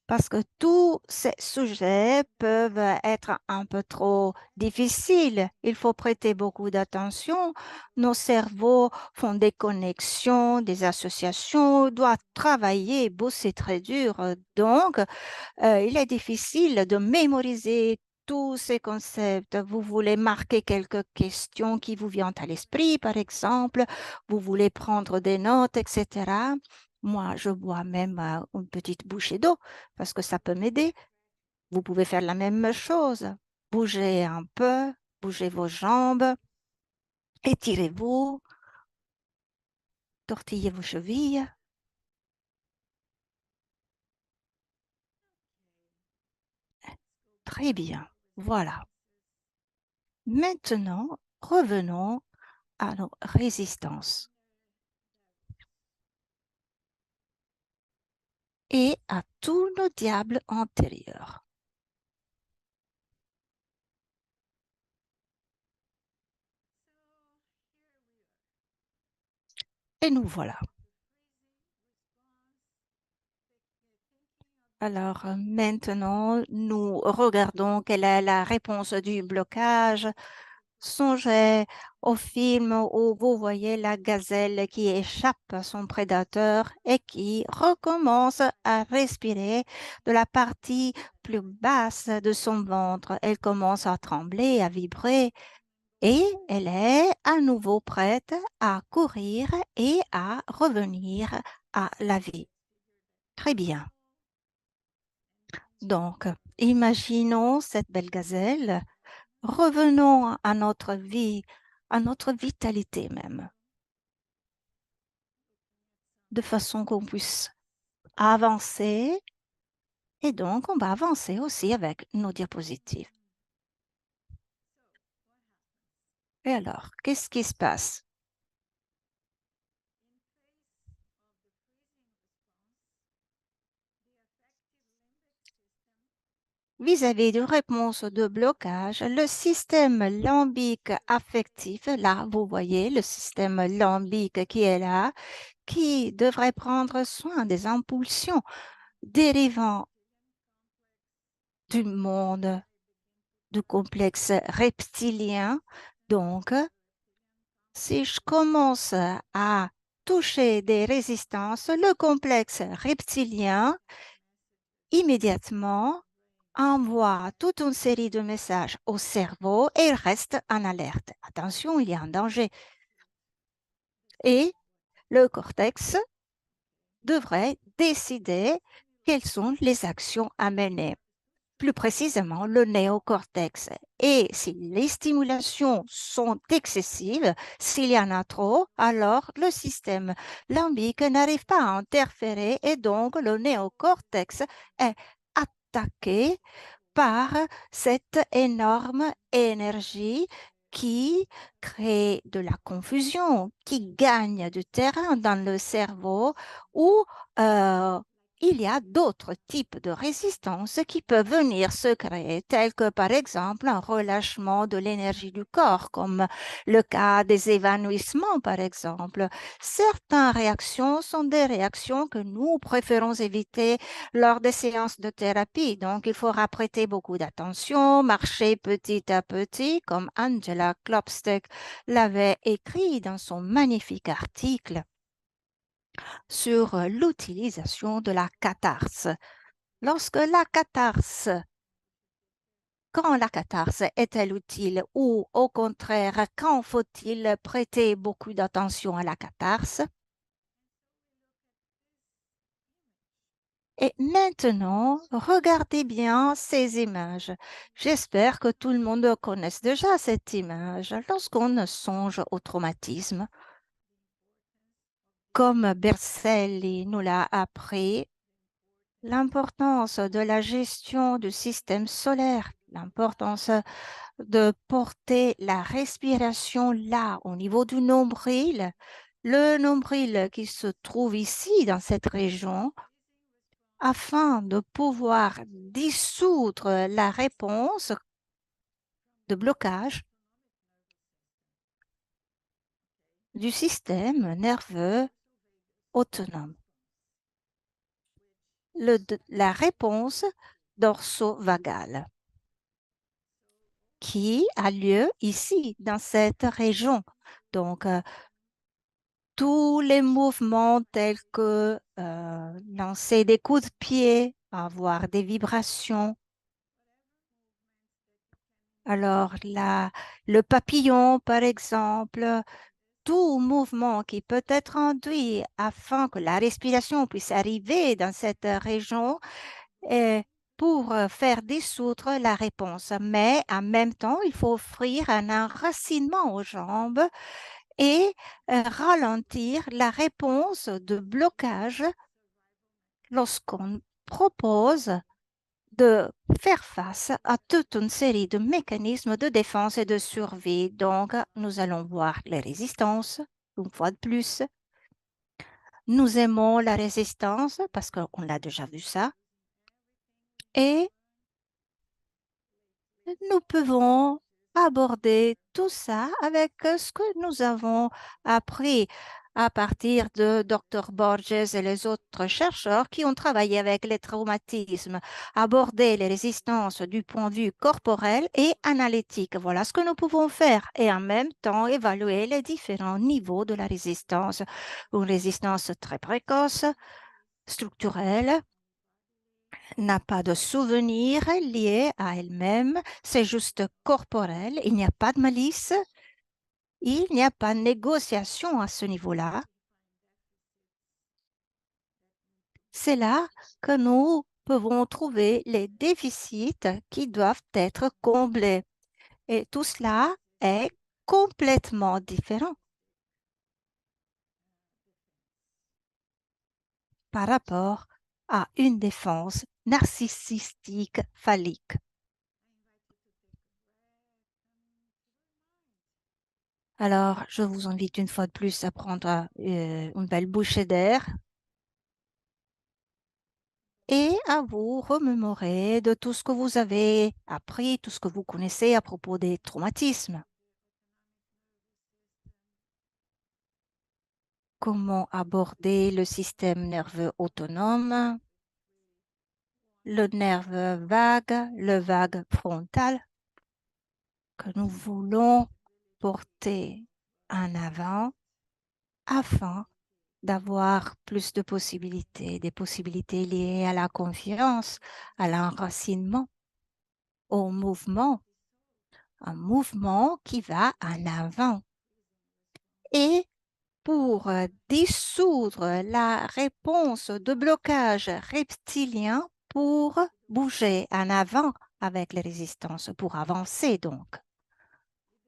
Parce que tous ces sujets peuvent être un peu trop difficiles. Il faut prêter beaucoup d'attention. Nos cerveaux font des connexions, des associations, doivent travailler, bosser très dur. Donc, il est difficile de mémoriser tous ces concepts. Vous voulez marquer quelques questions qui vous viennent à l'esprit, par exemple. Vous voulez prendre des notes, etc. Moi, je bois même une petite bouchée d'eau parce que ça peut m'aider. Vous pouvez faire la même chose. Bougez un peu, bougez vos jambes, étirez-vous, tortillez vos chevilles. Très bien. Voilà. Maintenant, revenons à nos résistances et à tous nos diables antérieurs. Et nous voilà. Alors maintenant, nous regardons quelle est la réponse du blocage. Songez au film où vous voyez la gazelle qui échappe à son prédateur et qui recommence à respirer de la partie plus basse de son ventre. Elle commence à trembler, à vibrer et elle est à nouveau prête à courir et à revenir à la vie. Très bien. Donc, imaginons cette belle gazelle. Revenons à notre vie, à notre vitalité même, de façon qu'on puisse avancer. Et donc, on va avancer aussi avec nos diapositives. Et alors, qu'est-ce qui se passe? Vis-à-vis d'une réponse de blocage, le système limbique affectif, là, vous voyez le système limbique qui est là, qui devrait prendre soin des impulsions dérivant du monde du complexe reptilien. Donc, si je commence à toucher des résistances, le complexe reptilien immédiatement envoie toute une série de messages au cerveau et il reste en alerte. Attention, il y a un danger. Et le cortex devrait décider quelles sont les actions à mener. Plus précisément, le néocortex. Et si les stimulations sont excessives, s'il y en a trop, alors le système limbique n'arrive pas à interférer et donc le néocortex est attaqué par cette énorme énergie qui crée de la confusion, qui gagne du terrain dans le cerveau où il y a d'autres types de résistances qui peuvent venir se créer, telles que par exemple un relâchement de l'énergie du corps, comme le cas des évanouissements par exemple. Certaines réactions sont des réactions que nous préférons éviter lors des séances de thérapie. Donc, il faudra prêter beaucoup d'attention, marcher petit à petit, comme Angela Klopstock l'avait écrit dans son magnifique article sur l'utilisation de la catharse. Lorsque la catharse, quand la catharse est-elle utile ou au contraire, quand faut-il prêter beaucoup d'attention à la catharse? Et maintenant, regardez bien ces images. J'espère que tout le monde connaisse déjà cette image. Lorsqu'on songe au traumatisme, comme Berceli nous l'a appris, l'importance de la gestion du système solaire, l'importance de porter la respiration là, au niveau du nombril, le nombril qui se trouve ici, dans cette région, afin de pouvoir dissoudre la réponse de blocage du système nerveux autonome. La réponse dorsovagale qui a lieu ici, dans cette région. Donc, tous les mouvements tels que lancer des coups de pied, avoir des vibrations. Alors, le papillon, par exemple, tout mouvement qui peut être induit afin que la respiration puisse arriver dans cette région pour faire dissoudre la réponse. Mais en même temps, il faut offrir un enracinement aux jambes et ralentir la réponse de blocage lorsqu'on propose de faire face à toute une série de mécanismes de défense et de survie. Donc, nous allons voir les résistances, une fois de plus. Nous aimons la résistance parce qu'on l'a déjà vu ça. Et nous pouvons aborder tout ça avec ce que nous avons appris à partir de Dr. Borges et les autres chercheurs qui ont travaillé avec les traumatismes, aborder les résistances du point de vue corporel et analytique. Voilà ce que nous pouvons faire et en même temps évaluer les différents niveaux de la résistance. Une résistance très précoce, structurelle, n'a pas de souvenirs liés à elle-même, c'est juste corporel, il n'y a pas de malice, il n'y a pas de négociation à ce niveau-là. C'est là que nous pouvons trouver les déficits qui doivent être comblés. Et tout cela est complètement différent par rapport à une défense narcissistique phallique. Alors, je vous invite une fois de plus à prendre une belle bouchée d'air et à vous remémorer de tout ce que vous avez appris, tout ce que vous connaissez à propos des traumatismes. Comment aborder le système nerveux autonome, le nerf vague, le vague frontal que nous voulons porter en avant afin d'avoir plus de possibilités, des possibilités liées à la confiance, à l'enracinement, au mouvement, un mouvement qui va en avant et pour dissoudre la réponse de blocage reptilien pour bouger en avant avec les résistances, pour avancer donc.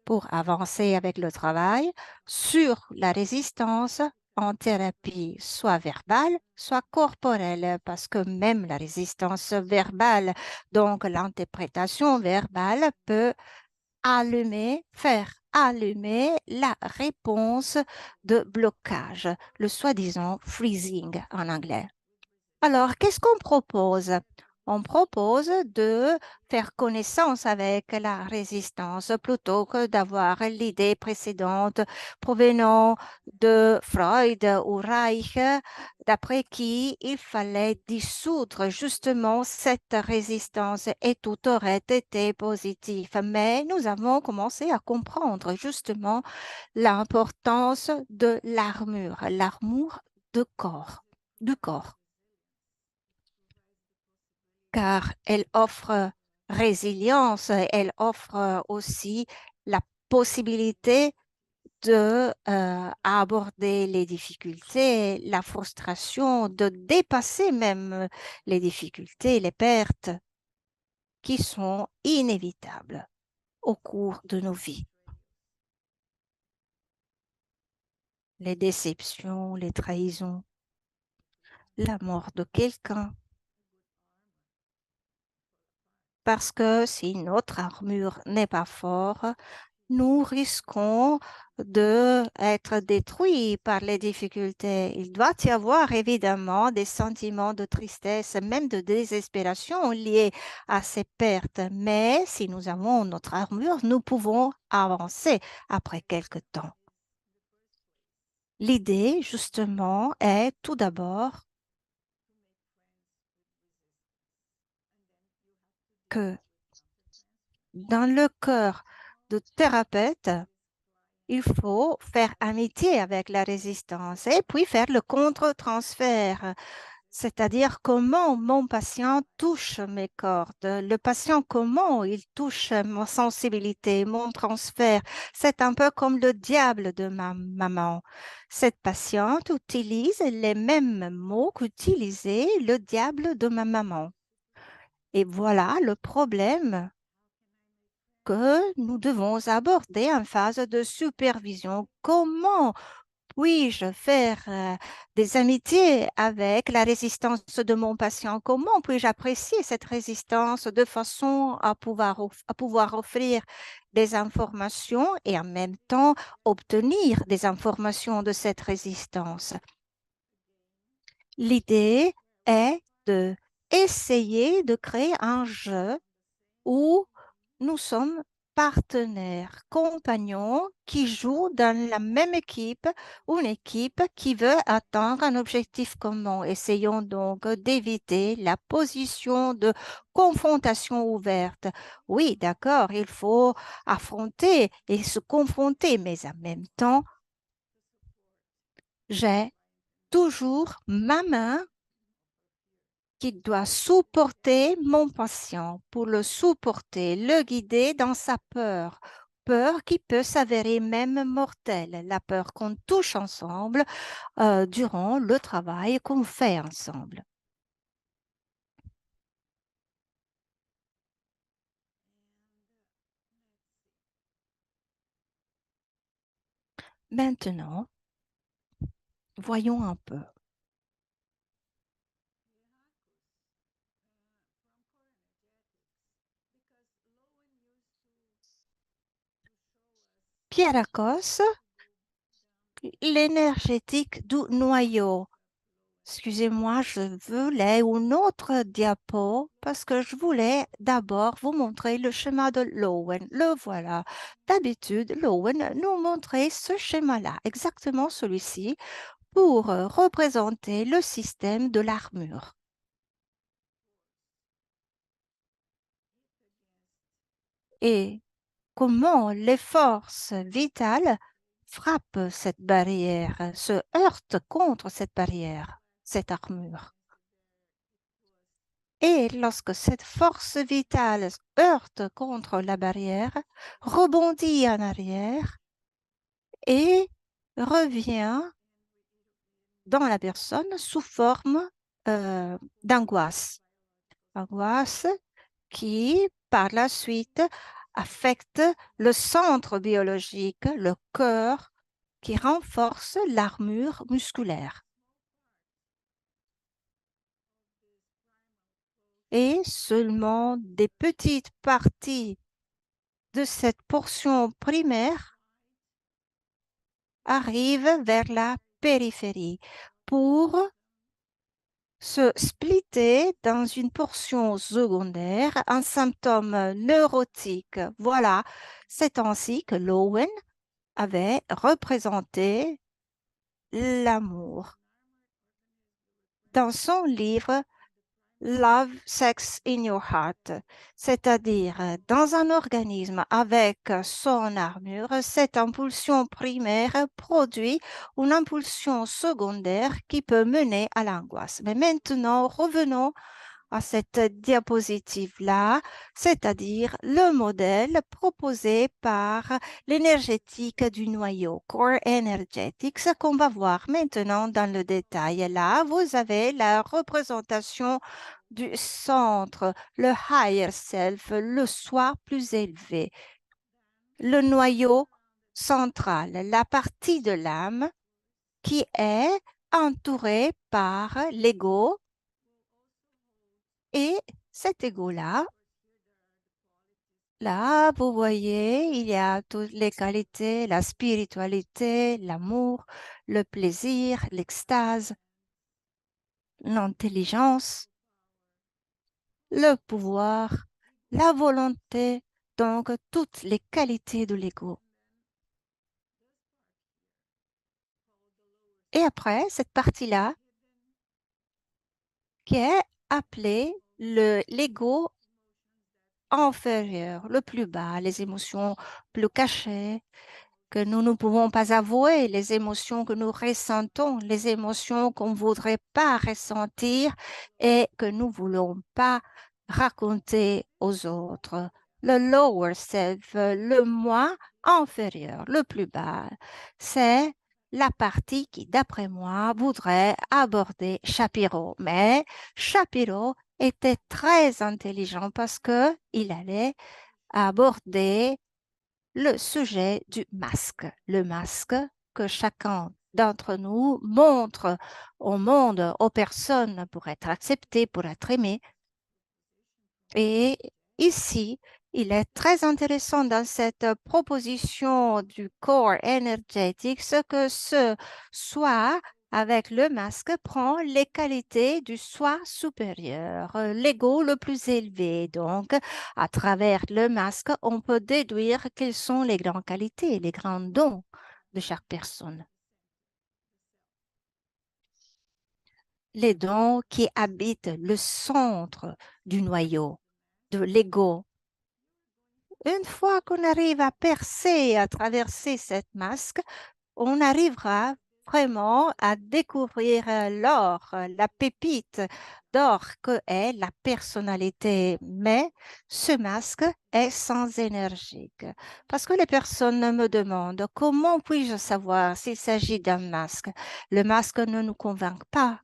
Pour avancer avec le travail sur la résistance en thérapie, soit verbale, soit corporelle, parce que même la résistance verbale, donc l'interprétation verbale, peut faire allumer la réponse de blocage, le soi-disant freezing en anglais. Alors, qu'est-ce qu'on propose? On propose de faire connaissance avec la résistance plutôt que d'avoir l'idée précédente provenant de Freud ou Reich, d'après qui il fallait dissoudre justement cette résistance et tout aurait été positif. Mais nous avons commencé à comprendre justement l'importance de l'armure de corps, du corps, car elle offre résilience, elle offre aussi la possibilité de aborder les difficultés, la frustration, de dépasser même les difficultés, les pertes qui sont inévitables au cours de nos vies. Les déceptions, les trahisons, la mort de quelqu'un. Parce que si notre armure n'est pas forte, nous risquons d'être détruits par les difficultés. Il doit y avoir évidemment des sentiments de tristesse, même de désespération liés à ces pertes. Mais si nous avons notre armure, nous pouvons avancer après quelque temps. L'idée, justement, est tout d'abord que dans le cœur de thérapeute, il faut faire amitié avec la résistance et puis faire le contre-transfert, c'est-à-dire comment mon patient touche mes cordes, le patient comment il touche ma sensibilité, mon transfert. C'est un peu comme le diable de ma maman. Cette patiente utilise les mêmes mots qu'utilisait le diable de ma maman. Et voilà le problème que nous devons aborder en phase de supervision. Comment puis-je faire des amitiés avec la résistance de mon patient? Comment puis-je apprécier cette résistance de façon à pouvoir offrir des informations et en même temps obtenir des informations de cette résistance? L'idée est de essayer de créer un jeu où nous sommes partenaires, compagnons qui jouent dans la même équipe ou une équipe qui veut atteindre un objectif commun. Essayons donc d'éviter la position de confrontation ouverte. Oui, d'accord, il faut affronter et se confronter, mais en même temps, j'ai toujours ma main qui doit supporter mon patient, pour le supporter, le guider dans sa peur, peur qui peut s'avérer même mortelle, la peur qu'on touche ensemble durant le travail qu'on fait ensemble. Maintenant, voyons un peu. Pierakos, l'énergétique du noyau. Excusez-moi, je voulais une autre diapo parce que je voulais d'abord vous montrer le schéma de Lowen. Le voilà. D'habitude, Lowen nous montrait ce schéma-là, exactement celui-ci, pour représenter le système de l'armure. Et comment les forces vitales frappent cette barrière, se heurtent contre cette barrière, cette armure. Et lorsque cette force vitale heurte contre la barrière, rebondit en arrière et revient dans la personne sous forme d'angoisse. Angoisse qui, par la suite, affecte le centre biologique, le cœur, qui renforce l'armure musculaire. Et seulement des petites parties de cette portion primaire arrivent vers la périphérie pour se splitter dans une portion secondaire, un symptôme neurotique. Voilà, c'est ainsi que Lowen avait représenté l'amour. Dans son livre Love, Sex in Your Heart, c'est-à-dire dans un organisme avec son armure, cette impulsion primaire produit une impulsion secondaire qui peut mener à l'angoisse. Mais maintenant, revenons à cette diapositive-là, c'est-à-dire le modèle proposé par l'énergétique du noyau, Core Energetics, qu'on va voir maintenant dans le détail. Là, vous avez la représentation du centre, le higher self, le soi plus élevé, le noyau central, la partie de l'âme qui est entourée par l'ego. Et cet ego-là, là, vous voyez, il y a toutes les qualités, la spiritualité, l'amour, le plaisir, l'extase, l'intelligence, le pouvoir, la volonté, donc toutes les qualités de l'ego. Et après, cette partie-là, qui est appelée l'ego inférieur, le plus bas, les émotions plus cachées, que nous ne pouvons pas avouer, les émotions que nous ressentons, les émotions qu'on ne voudrait pas ressentir et que nous ne voulons pas raconter aux autres. Le lower self, le moi inférieur, le plus bas, c'est la partie qui, d'après moi, voudrait aborder Shapiro. Mais Shapiro était très intelligent parce qu'il allait aborder le sujet du masque. Le masque que chacun d'entre nous montre au monde, aux personnes pour être accepté, pour être aimé. Et ici, il est très intéressant dans cette proposition du Core Energetics que ce soi avec le masque prend les qualités du soi supérieur, l'ego le plus élevé. Donc, à travers le masque, on peut déduire quelles sont les grandes qualités, les grands dons de chaque personne. Les dons qui habitent le centre du noyau, de l'ego. Une fois qu'on arrive à percer, à traverser cette masque, on arrivera vraiment à découvrir l'or, la pépite d'or que est la personnalité. Mais ce masque est sans énergique. Parce que les personnes me demandent comment puis-je savoir s'il s'agit d'un masque. Le masque ne nous convainc pas.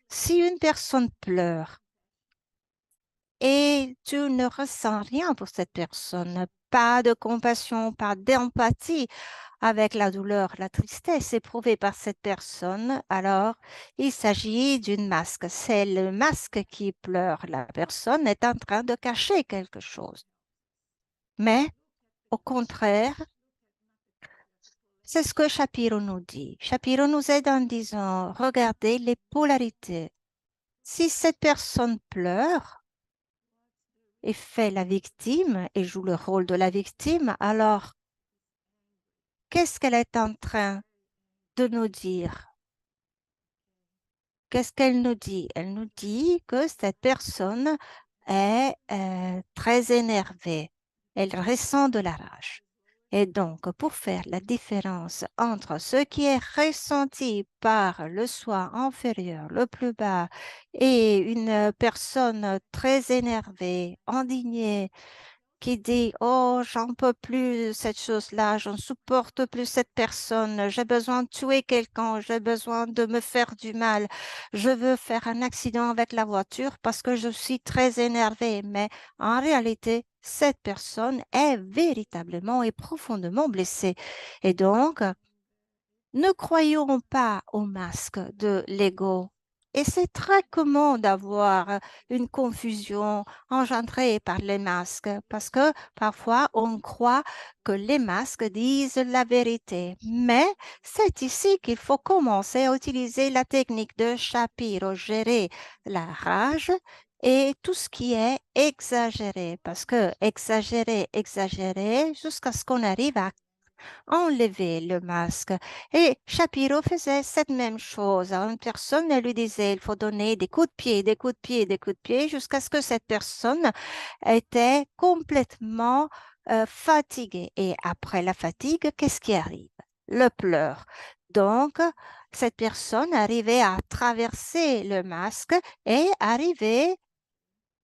Si une personne pleure, et tu ne ressens rien pour cette personne, pas de compassion, pas d'empathie avec la douleur, la tristesse éprouvée par cette personne, alors il s'agit d'une masque. C'est le masque qui pleure. La personne est en train de cacher quelque chose. Mais au contraire, c'est ce que Shapiro nous dit. Shapiro nous aide en disant, regardez les polarités. Si cette personne pleure, et fait la victime et joue le rôle de la victime, alors qu'est-ce qu'elle est en train de nous dire? Qu'est-ce qu'elle nous dit? Elle nous dit que cette personne est très énervée. Elle ressent de la rage. Et donc, pour faire la différence entre ce qui est ressenti par le soi inférieur, le plus bas, et une personne très énervée, indignée, qui dit, oh, j'en peux plus de cette chose-là, je ne supporte plus cette personne, j'ai besoin de tuer quelqu'un, j'ai besoin de me faire du mal, je veux faire un accident avec la voiture parce que je suis très énervée. Mais en réalité, cette personne est véritablement et profondément blessée. Et donc, ne croyons pas au masque de l'ego. Et c'est très commun d'avoir une confusion engendrée par les masques parce que parfois on croit que les masques disent la vérité. Mais c'est ici qu'il faut commencer à utiliser la technique de Shapiro, gérer la rage et tout ce qui est exagéré parce que exagérer jusqu'à ce qu'on arrive à enlever le masque. Et Shapiro faisait cette même chose à une personne. Elle lui disait, il faut donner des coups de pied, des coups de pied, des coups de pied, jusqu'à ce que cette personne était complètement fatiguée. Et après la fatigue, qu'est-ce qui arrive? Le pleur. Donc, cette personne arrivait à traverser le masque et arrivait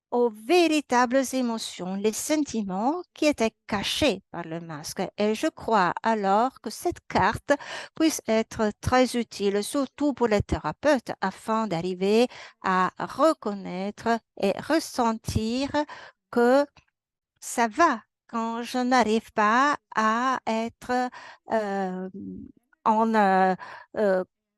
aux véritables émotions, les sentiments qui étaient cachés par le masque. Et je crois alors que cette carte puisse être très utile, surtout pour les thérapeutes, afin d'arriver à reconnaître et ressentir que ça va quand je n'arrive pas à être euh, en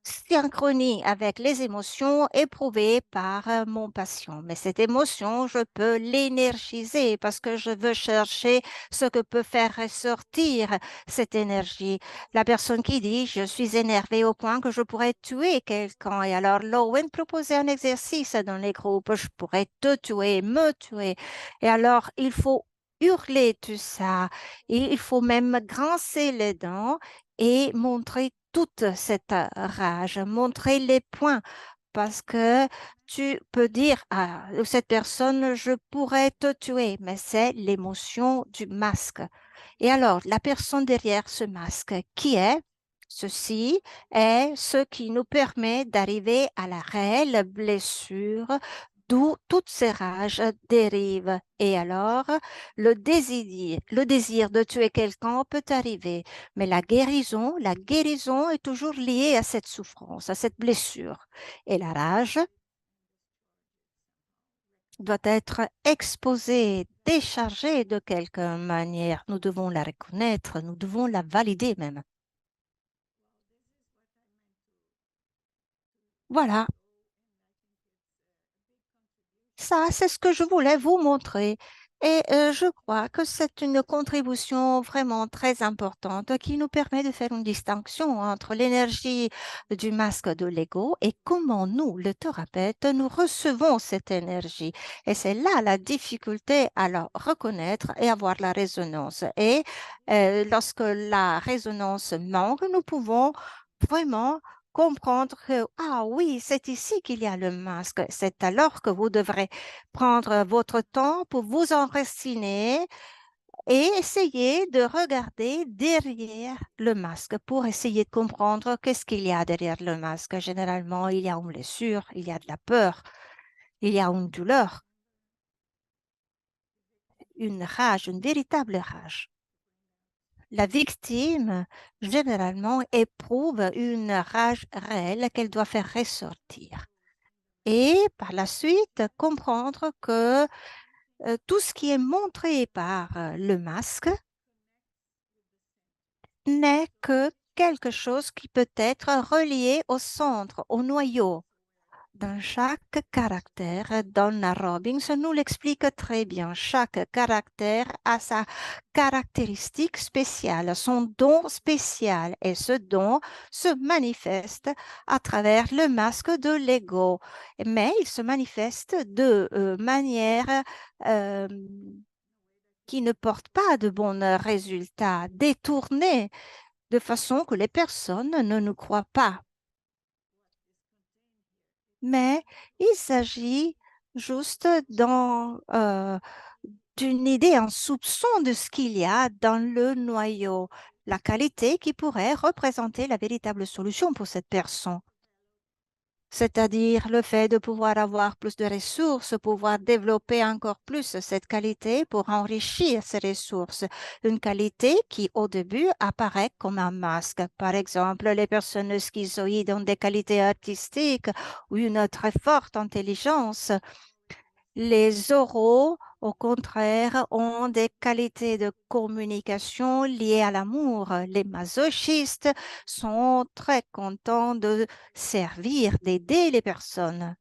synchronie avec les émotions éprouvées par mon patient. Mais cette émotion, je peux l'énergiser parce que je veux chercher ce que peut faire ressortir cette énergie. La personne qui dit, je suis énervée au point que je pourrais tuer quelqu'un. Et alors, Lowen proposait un exercice dans les groupes, je pourrais te tuer, me tuer. Et alors, il faut hurler tout ça. Et il faut même grincer les dents et montrer toute cette rage, montrer les points. Parce que tu peux dire à cette personne, je pourrais te tuer, mais c'est l'émotion du masque. Et alors, la personne derrière ce masque, qui est? Ceci est ce qui nous permet d'arriver à la réelle blessure d'où toutes ces rages dérivent. Et alors, le désir de tuer quelqu'un peut arriver, mais la guérison est toujours liée à cette souffrance, à cette blessure. Et la rage doit être exposée, déchargée de quelque manière. Nous devons la reconnaître, nous devons la valider même. Voilà, ça, c'est ce que je voulais vous montrer. Et je crois que c'est une contribution vraiment très importante qui nous permet de faire une distinction entre l'énergie du masque de l'ego et comment nous, le thérapeute, nous recevons cette énergie. Et c'est là la difficulté à la reconnaître et avoir la résonance. Et lorsque la résonance manque, nous pouvons vraiment comprendre que, ah oui, c'est ici qu'il y a le masque. C'est alors que vous devrez prendre votre temps pour vous enraciner et essayer de regarder derrière le masque pour essayer de comprendre qu'est-ce qu'il y a derrière le masque. Généralement, il y a une blessure, il y a de la peur, il y a une douleur, une rage, une véritable rage. La victime, généralement, éprouve une rage réelle qu'elle doit faire ressortir. Et par la suite, comprendre que tout ce qui est montré par le masque n'est que quelque chose qui peut être relié au centre, au noyau. Dans chaque caractère, Donna Robbins nous l'explique très bien. Chaque caractère a sa caractéristique spéciale, son don spécial, et ce don se manifeste à travers le masque de l'ego. Mais il se manifeste de manière euh, qui ne porte pas de bons résultats, détournés, de façon que les personnes ne nous croient pas. Mais il s'agit juste d'une idée, un soupçon de ce qu'il y a dans le noyau, la qualité qui pourrait représenter la véritable solution pour cette personne. c'est-à-dire le fait de pouvoir avoir plus de ressources, pouvoir développer encore plus cette qualité pour enrichir ces ressources. Une qualité qui, au début, apparaît comme un masque. Par exemple, les personnes schizoïdes ont des qualités artistiques ou une très forte intelligence. Les oraux, au contraire, ont des qualités de communication liées à l'amour. Les masochistes sont très contents de servir, d'aider les personnes.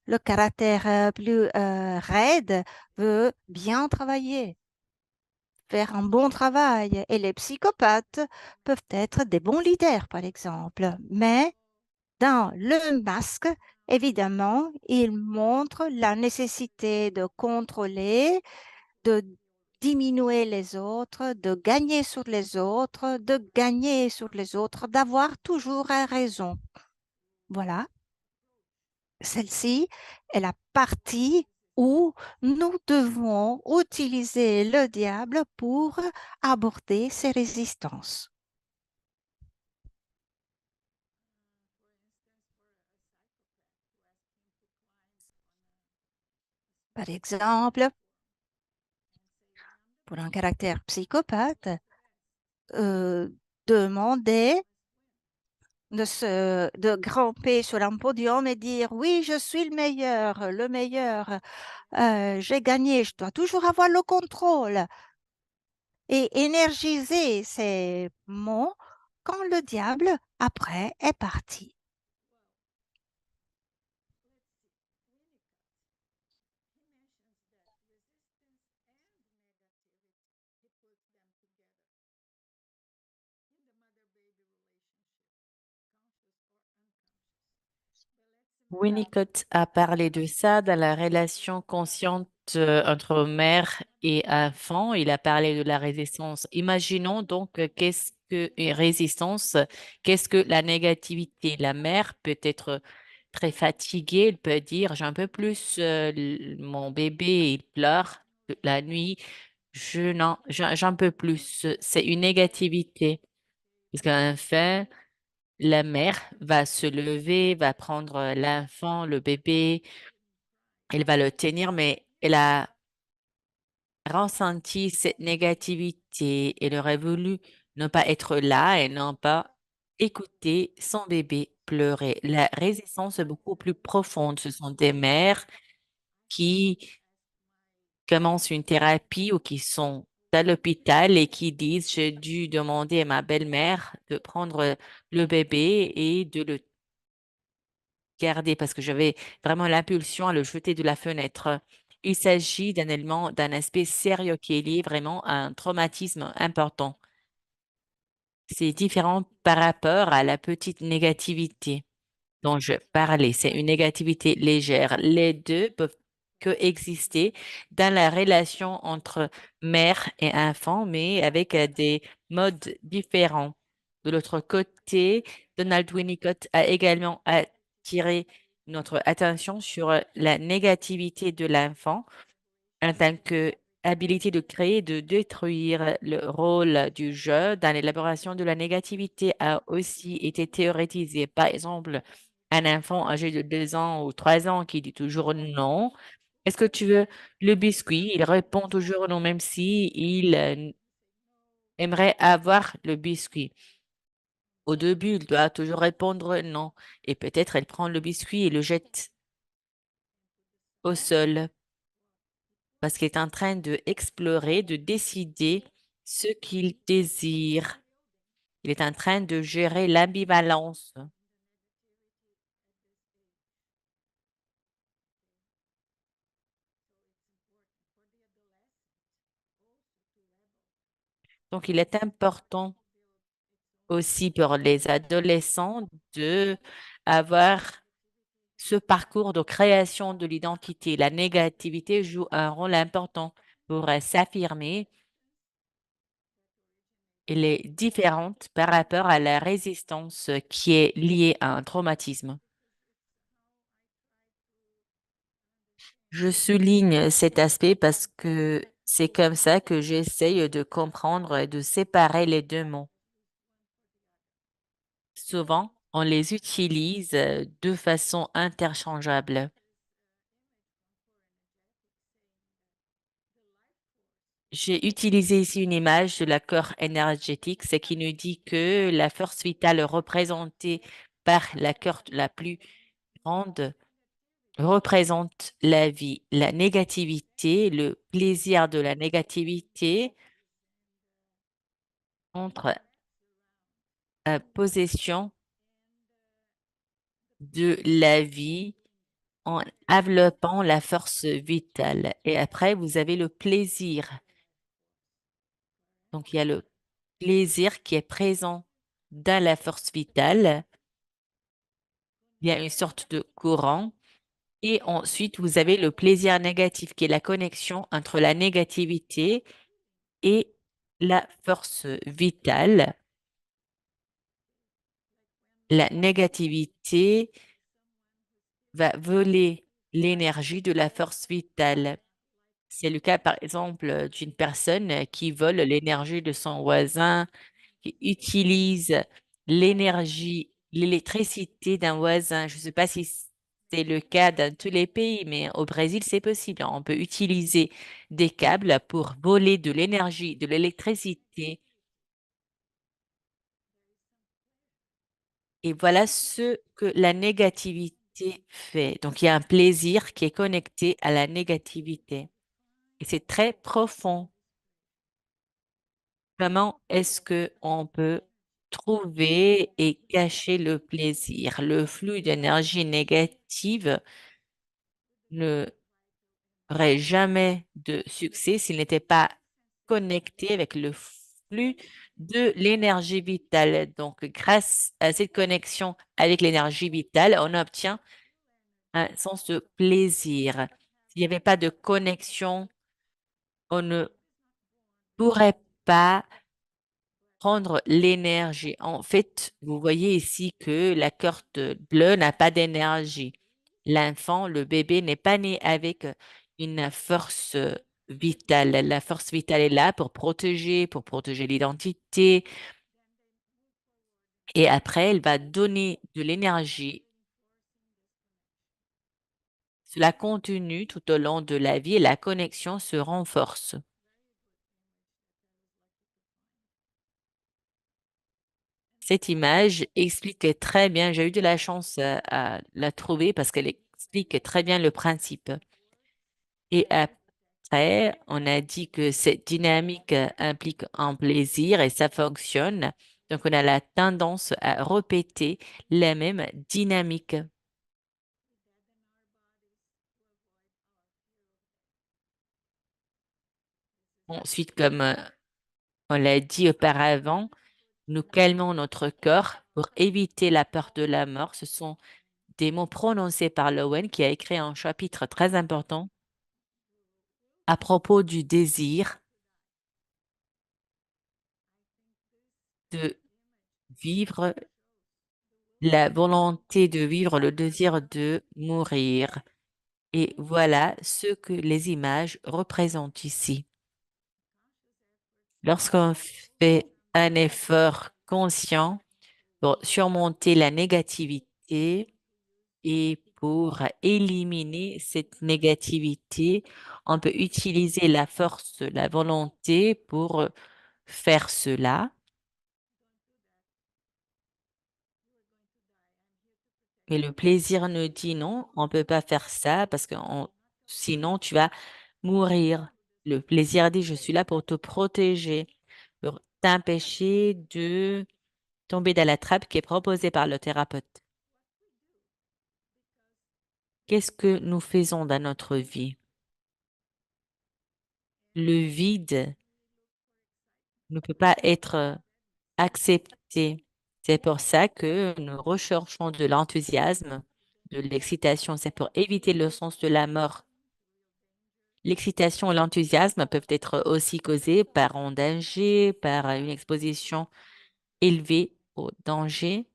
Le caractère plus raide veut bien travailler, faire un bon travail. Et les psychopathes peuvent être des bons leaders, par exemple. Mais dans le masque, évidemment, il montre la nécessité de contrôler, de diminuer les autres, de gagner sur les autres, de gagner sur les autres, d'avoir toujours raison. Voilà, celle-ci est la partie où nous devons utiliser le diable pour aborder ces résistances. Par exemple, pour un caractère psychopathe, euh, demander de grimper sur un podium et dire oui, je suis le meilleur, j'ai gagné, je dois toujours avoir le contrôle et énergiser ces mots quand le diable, après, est parti. Winnicott a parlé de ça dans la relation consciente entre mère et enfant. Il a parlé de la résistance. Imaginons donc qu'est-ce que une résistance, qu'est-ce que la négativité. La mère peut être très fatiguée, elle peut dire j'en peux plus, mon bébé il pleure toute la nuit, j'en peux plus. C'est une négativité. Parce qu'enfin, la mère va se lever, va prendre l'enfant, le bébé, elle va le tenir, mais elle a ressenti cette négativité. Elle aurait voulu ne pas être là et non pas écouter son bébé pleurer. La résistance est beaucoup plus profonde. Ce sont des mères qui commencent une thérapie ou qui sont à l'hôpital et qui disent, j'ai dû demander à ma belle-mère de prendre le bébé et de le garder parce que j'avais vraiment l'impulsion à le jeter de la fenêtre. Il s'agit d'un élément, d'un aspect sérieux qui est lié vraiment à un traumatisme important. C'est différent par rapport à la petite négativité dont je parlais. C'est une négativité légère. Les deux peuvent coexister dans la relation entre mère et enfant, mais avec des modes différents. De l'autre côté, Donald Winnicott a également attiré notre attention sur la négativité de l'enfant en tant que habilité de créer et de détruire. Le rôle du jeu dans l'élaboration de la négativité a aussi été théorétisé. Par exemple, un enfant âgé de 2 ans ou 3 ans qui dit toujours non. Est-ce que tu veux le biscuit? Il répond toujours non, même si il aimerait avoir le biscuit. Au début, il doit toujours répondre non. Et peut-être elle prend le biscuit et le jette au sol parce qu'il est en train de explorer, de décider ce qu'il désire. Il est en train de gérer l'ambivalence. Donc, il est important aussi pour les adolescents de avoir ce parcours de création de l'identité. La négativité joue un rôle important pour s'affirmer. Elle est différente par rapport à la résistance qui est liée à un traumatisme. Je souligne cet aspect parce que c'est comme ça que j'essaye de comprendre et de séparer les deux mots. Souvent, on les utilise de façon interchangeable. J'ai utilisé ici une image de la corps énergétique, ce qui nous dit que la force vitale représentée par la cœur la plus grande représente la vie, la négativité, le plaisir de la négativité entre possession de la vie en développant la force vitale. Et après, vous avez le plaisir. Donc, il y a le plaisir qui est présent dans la force vitale. Il y a une sorte de courant. Et ensuite, vous avez le plaisir négatif qui est la connexion entre la négativité et la force vitale. La négativité va voler l'énergie de la force vitale. C'est le cas, par exemple, d'une personne qui vole l'énergie de son voisin, qui utilise l'énergie, l'électricité d'un voisin. Je ne sais pas si c'est le cas dans tous les pays, mais au Brésil, c'est possible. On peut utiliser des câbles pour voler de l'énergie, de l'électricité. Et voilà ce que la négativité fait. Donc, il y a un plaisir qui est connecté à la négativité. Et c'est très profond. Comment est-ce que on peut trouver et cacher le plaisir? Le flux d'énergie négative n'aurait jamais de succès s'il n'était pas connecté avec le flux de l'énergie vitale. Donc, grâce à cette connexion avec l'énergie vitale, on obtient un sens de plaisir. S'il n'y avait pas de connexion, on ne pourrait pas prendre l'énergie. En fait, vous voyez ici que la carte bleue n'a pas d'énergie. L'enfant, le bébé n'est pas né avec une force vitale. La force vitale est là pour protéger l'identité. Et après, elle va donner de l'énergie. Cela continue tout au long de la vie et la connexion se renforce. Cette image explique très bien, j'ai eu de la chance à la trouver parce qu'elle explique très bien le principe. Et après, on a dit que cette dynamique implique un plaisir et ça fonctionne. Donc, on a la tendance à répéter la même dynamique. Ensuite, comme on l'a dit auparavant, nous calmons notre corps pour éviter la peur de la mort. Ce sont des mots prononcés par Lowen qui a écrit un chapitre très important à propos du désir de vivre, la volonté de vivre, le désir de mourir. Et voilà ce que les images représentent ici. Lorsqu'on fait un effort conscient pour surmonter la négativité et pour éliminer cette négativité, on peut utiliser la force, la volonté pour faire cela. Mais le plaisir nous dit non, on ne peut pas faire ça parce que sinon tu vas mourir. Le plaisir dit, je suis là pour te protéger, pour t'empêcher de tomber dans la trappe qui est proposée par le thérapeute. Qu'est-ce que nous faisons dans notre vie? Le vide ne peut pas être accepté. C'est pour ça que nous recherchons de l'enthousiasme, de l'excitation. C'est pour éviter le sens de la mort. L'excitation et l'enthousiasme peuvent être aussi causés par un danger, par une exposition élevée au danger.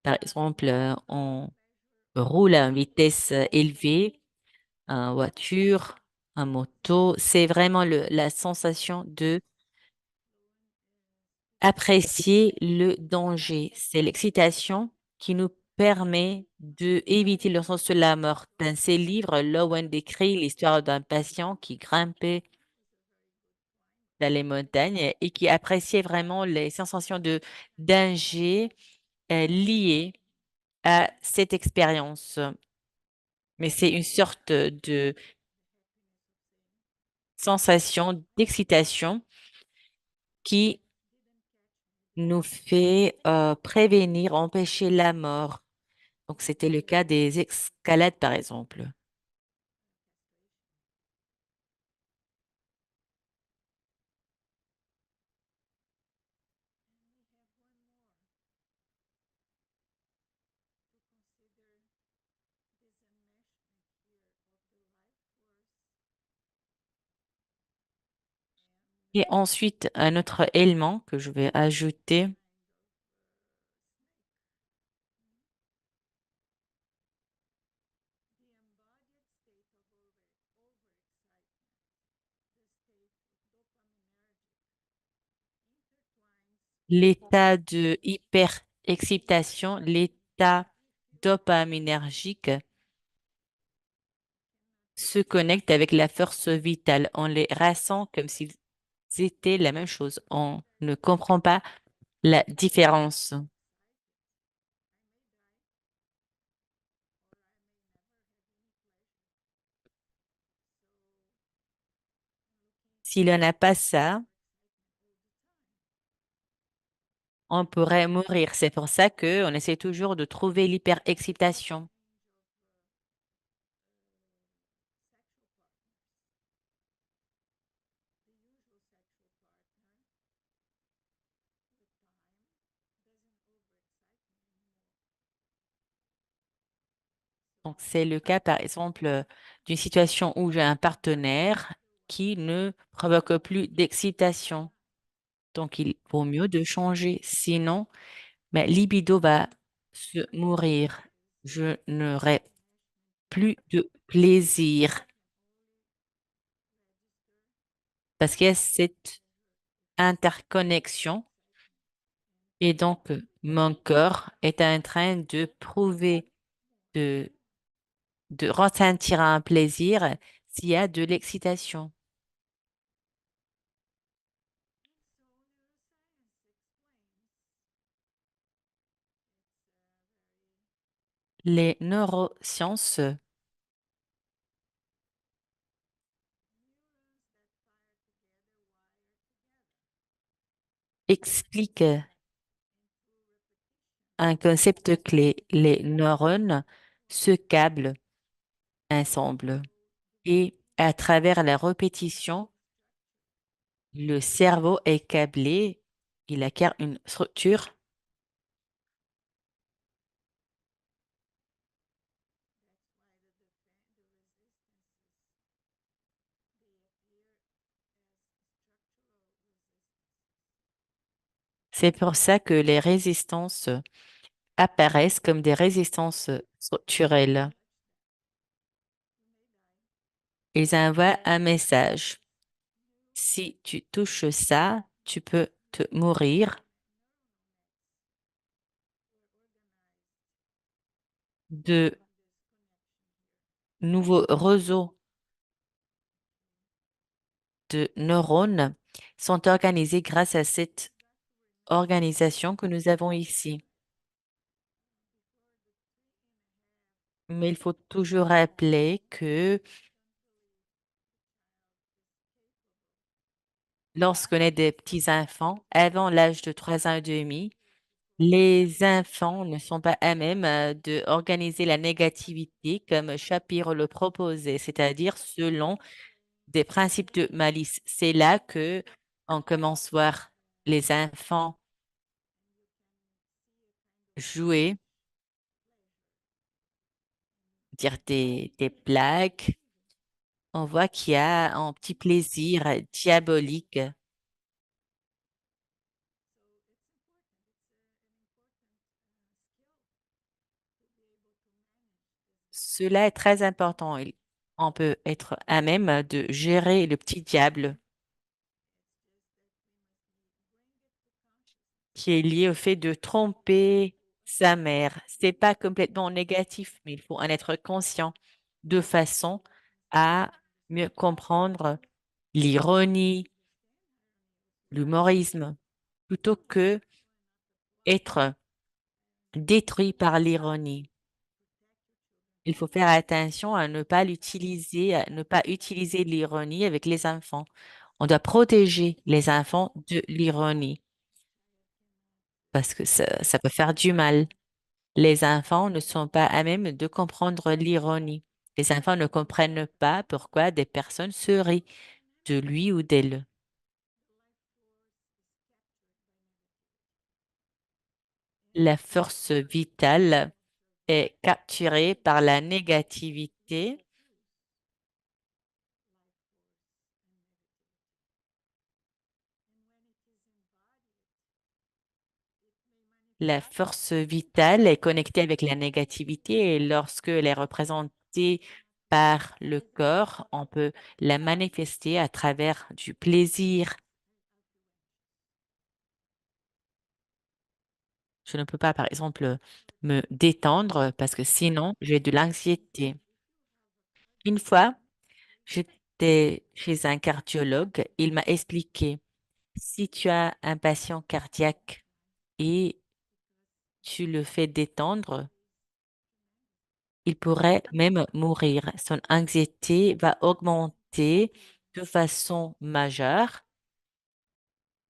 Par exemple, on roule à une vitesse élevée, en voiture, en moto. C'est vraiment la sensation de apprécier le danger. C'est l'excitation qui nous permet d'éviter le sens de la mort. Dans ses livres, Lowen décrit l'histoire d'un patient qui grimpait dans les montagnes et qui appréciait vraiment les sensations de danger liées à cette expérience. Mais c'est une sorte de sensation d'excitation qui nous fait prévenir, empêcher la mort. Donc, c'était le cas des escalades, par exemple. Et ensuite, un autre élément que je vais ajouter, l'état de hyperexcitation, l'état dopaminergique se connecte avec la force vitale. On les ressent comme s'ils étaient la même chose. On ne comprend pas la différence. Si l'on n'a pas ça, on pourrait mourir. C'est pour ça qu'on essaie toujours de trouver l'hyperexcitation. Donc, c'est le cas, par exemple, d'une situation où j'ai un partenaire qui ne provoque plus d'excitation. Donc, il vaut mieux de changer. Sinon, ma libido va se mourir. Je n'aurai plus de plaisir parce qu'il y a cette interconnexion et donc mon corps est en train de prouver, de, de ressentir un plaisir s'il y a de l'excitation. Les neurosciences expliquent un concept clé. Les neurones se câblent ensemble et à travers la répétition, le cerveau est câblé, il acquiert une structure. C'est pour ça que les résistances apparaissent comme des résistances structurelles. Ils envoient un message. Si tu touches ça, tu peux te mourir. De nouveaux réseaux de neurones sont organisés grâce à cette organisation que nous avons ici. Mais il faut toujours rappeler que lorsqu'on est des petits enfants, avant l'âge de 3 ans et demi, les enfants ne sont pas à même d'organiser la négativité comme Shapiro le proposait, c'est-à-dire selon des principes de malice. C'est là que on commence à voir les enfants jouer, dire des blagues. On voit qu'il y a un petit plaisir diabolique. Cela est très important. On peut être à même de gérer le petit diable. qui est lié au fait de tromper sa mère. C'est pas complètement négatif, mais il faut en être conscient de façon à mieux comprendre l'ironie, l'humorisme, plutôt que être détruit par l'ironie. Il faut faire attention à ne pas l'utiliser, à ne pas utiliser l'ironie avec les enfants. On doit protéger les enfants de l'ironie parce que ça peut faire du mal. Les enfants ne sont pas à même de comprendre l'ironie. Les enfants ne comprennent pas pourquoi des personnes se rient de lui ou d'elle. La force vitale est capturée par la négativité. La force vitale est connectée avec la négativité et lorsqu'elle est représentée par le corps, on peut la manifester à travers du plaisir. Je ne peux pas, par exemple, me détendre parce que sinon, j'ai de l'anxiété. Une fois, j'étais chez un cardiologue. Il m'a expliqué, si tu as un patient cardiaque et tu le fais détendre, il pourrait même mourir. Son anxiété va augmenter de façon majeure.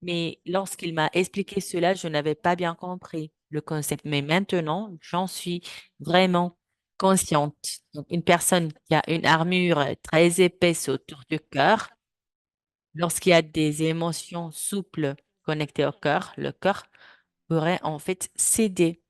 Mais lorsqu'il m'a expliqué cela, je n'avais pas bien compris le concept. Mais maintenant, j'en suis vraiment consciente. Donc, une personne qui a une armure très épaisse autour du cœur, lorsqu'il y a des émotions souples connectées au cœur, le cœur pourrait en fait céder.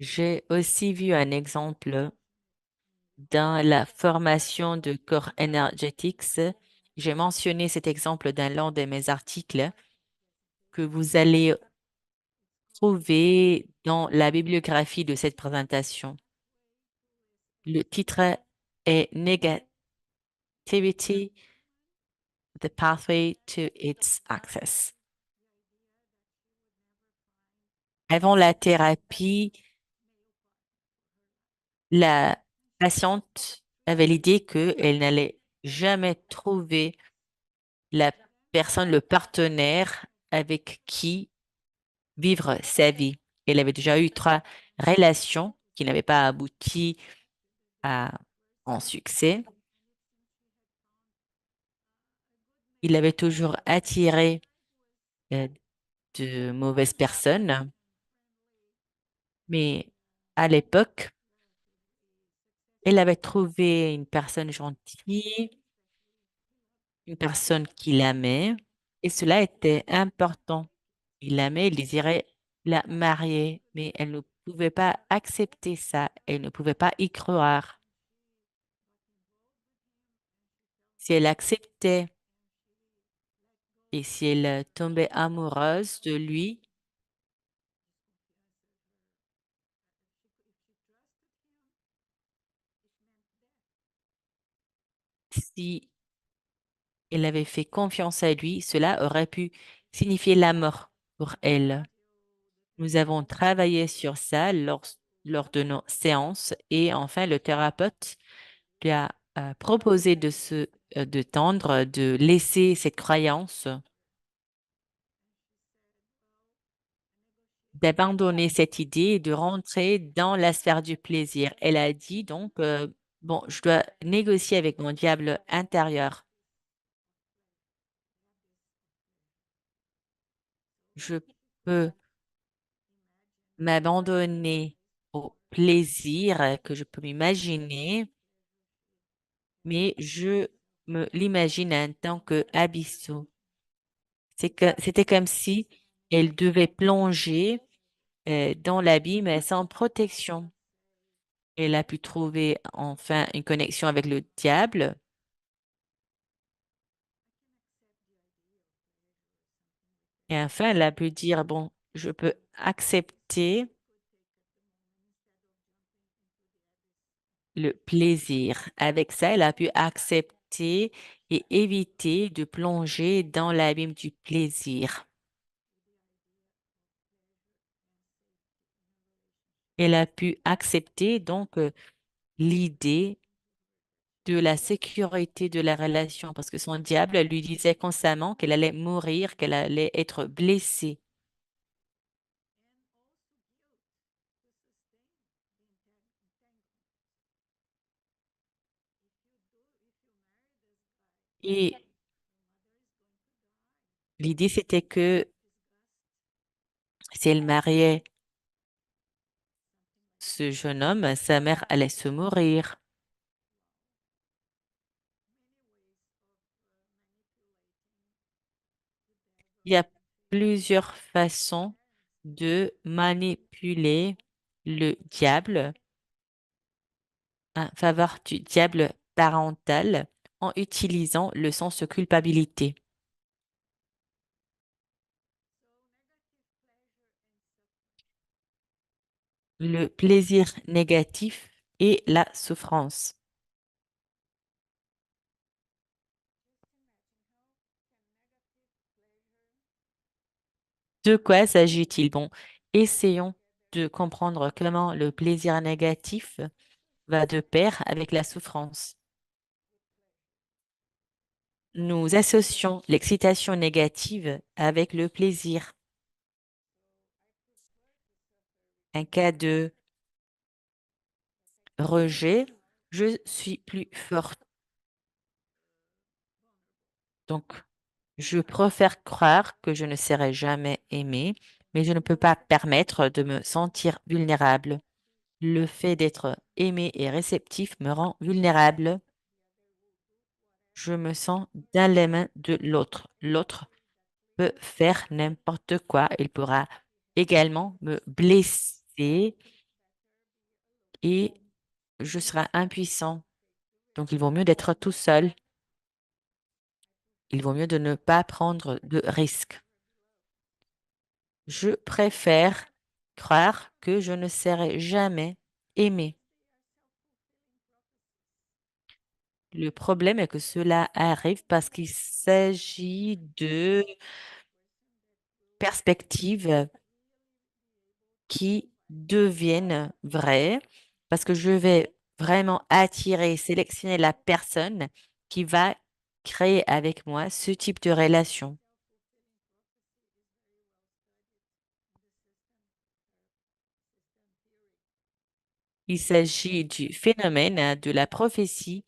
J'ai aussi vu un exemple dans la formation de corps Energetics. J'ai mentionné cet exemple dans l'un de mes articles que vous allez trouver dans la bibliographie de cette présentation. Le titre est Negativity, the Pathway to its Access. Avant la thérapie, la patiente avait l'idée qu'elle n'allait jamais trouver la personne, le partenaire avec qui vivre sa vie. Elle avait déjà eu 3 relations qui n'avaient pas abouti à en succès. Il avait toujours attiré euh, de mauvaises personnes, mais à l'époque, elle avait trouvé une personne gentille, une personne qu'il aimait, et cela était important. Il l'aimait, il désirait la marier, mais elle ne pouvait pas accepter ça, elle ne pouvait pas y croire. Si elle acceptait et si elle tombait amoureuse de lui, si elle avait fait confiance à lui, cela aurait pu signifier la mort pour elle. Nous avons travaillé sur ça lors de nos séances et enfin le thérapeute lui a proposé de tendre, de laisser cette croyance, d'abandonner cette idée et de rentrer dans la sphère du plaisir. Elle a dit donc, bon, je dois négocier avec mon diable intérieur. Je peux m'abandonner au plaisir que je peux m'imaginer, mais je me l'imagine en tant que abyssaux. C'était comme si elle devait plonger dans l'abîme sans protection. Elle a pu trouver enfin une connexion avec le diable. Et enfin, elle a pu dire, bon, je peux accepter le plaisir. Avec ça, elle a pu accepter et éviter de plonger dans l'abîme du plaisir. Elle a pu accepter donc l'idée de la sécurité de la relation parce que son diable lui disait constamment qu'elle allait mourir, qu'elle allait être blessée. Et l'idée, c'était que si elle mariait ce jeune homme, sa mère allait se mourir. Il y a plusieurs façons de manipuler le diable en faveur du diable parental en utilisant le sens de culpabilité. Le plaisir négatif et la souffrance. De quoi s'agit-il? Bon, essayons de comprendre comment le plaisir négatif va de pair avec la souffrance. Nous associons l'excitation négative avec le plaisir. Un cas de rejet, je suis plus forte. Donc, je préfère croire que je ne serai jamais aimée, mais je ne peux pas permettre de me sentir vulnérable. Le fait d'être aimé et réceptif me rend vulnérable. Je me sens dans les mains de l'autre. L'autre peut faire n'importe quoi. Il pourra également me blesser et je serai impuissant. Donc, il vaut mieux d'être tout seul. Il vaut mieux de ne pas prendre de risques. Je préfère croire que je ne serai jamais aimé. Le problème est que cela arrive parce qu'il s'agit de perspectives qui deviennent vraies parce que je vais vraiment attirer, sélectionner la personne qui va créer avec moi ce type de relation. Il s'agit du phénomène de la prophétie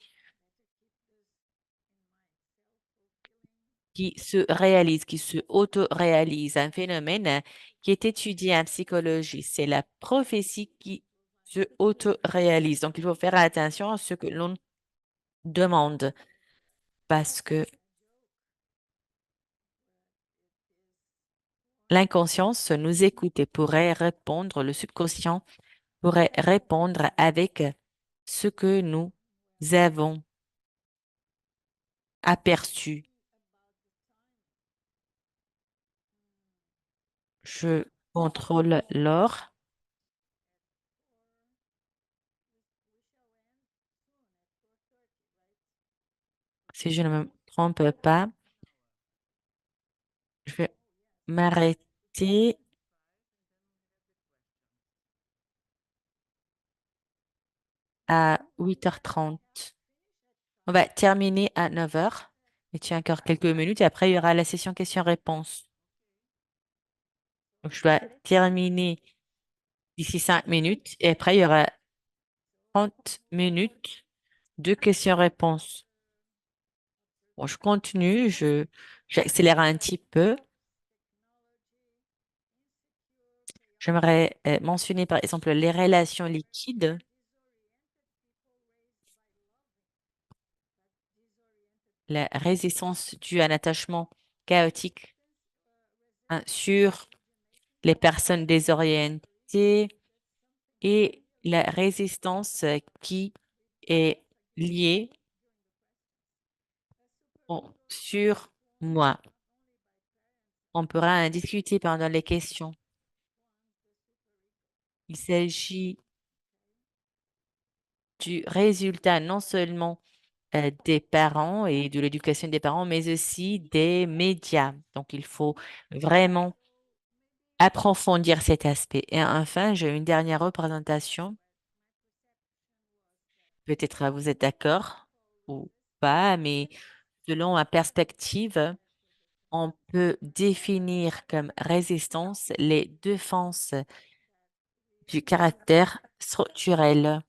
qui se réalise, qui se auto-réalise, un phénomène qui est étudié en psychologie. C'est la prophétie qui se auto-réalise. Donc, il faut faire attention à ce que l'on demande parce que l'inconscience nous écoute et pourrait répondre, le subconscient pourrait répondre avec ce que nous avons aperçu. Je contrôle l'or. Si je ne me trompe pas, je vais m'arrêter à 8h30. On va terminer à 9h. Et tu as encore quelques minutes et après, il y aura la session questions-réponses. Donc, je dois terminer d'ici 5 minutes et après, il y aura 30 minutes de questions-réponses. Bon, je continue, j'accélère un petit peu. J'aimerais mentionner par exemple les relations liquides. La résistance due à un attachement chaotique hein, sur les personnes désorientées et la résistance qui est liée sur moi. On pourra en discuter pendant les questions. Il s'agit du résultat non seulement des parents et de l'éducation des parents, mais aussi des médias. Donc, il faut vraiment approfondir cet aspect. Et enfin, j'ai une dernière représentation. Peut-être vous êtes d'accord ou pas, mais selon ma perspective, on peut définir comme résistance les défenses du caractère structurel.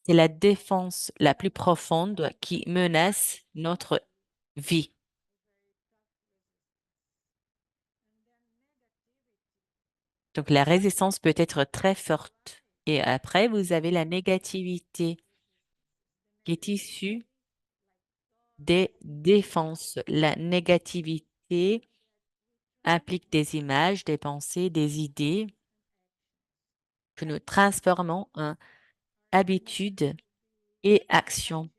C'est la défense la plus profonde qui menace notre vie. Donc, la résistance peut être très forte. Et après, vous avez la négativité qui est issue des défenses. La négativité implique des images, des pensées, des idées que nous transformons en habitudes et actions.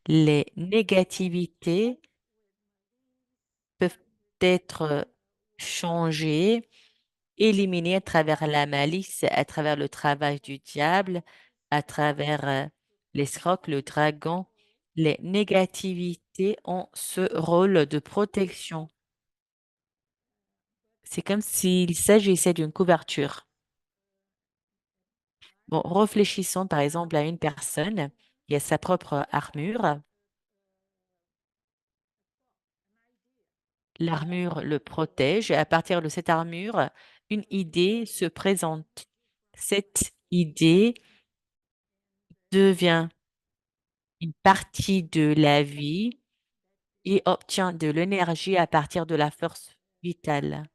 Les négativités peuvent être changées, éliminées à travers la malice, à travers le travail du diable, à travers l'escroc, le dragon. Les négativités ont ce rôle de protection. C'est comme s'il s'agissait d'une couverture. Bon, réfléchissons par exemple à une personne qui a sa propre armure. L'armure le protège et à partir de cette armure, une idée se présente. Cette idée devient une partie de la vie et obtient de l'énergie à partir de la force vitale.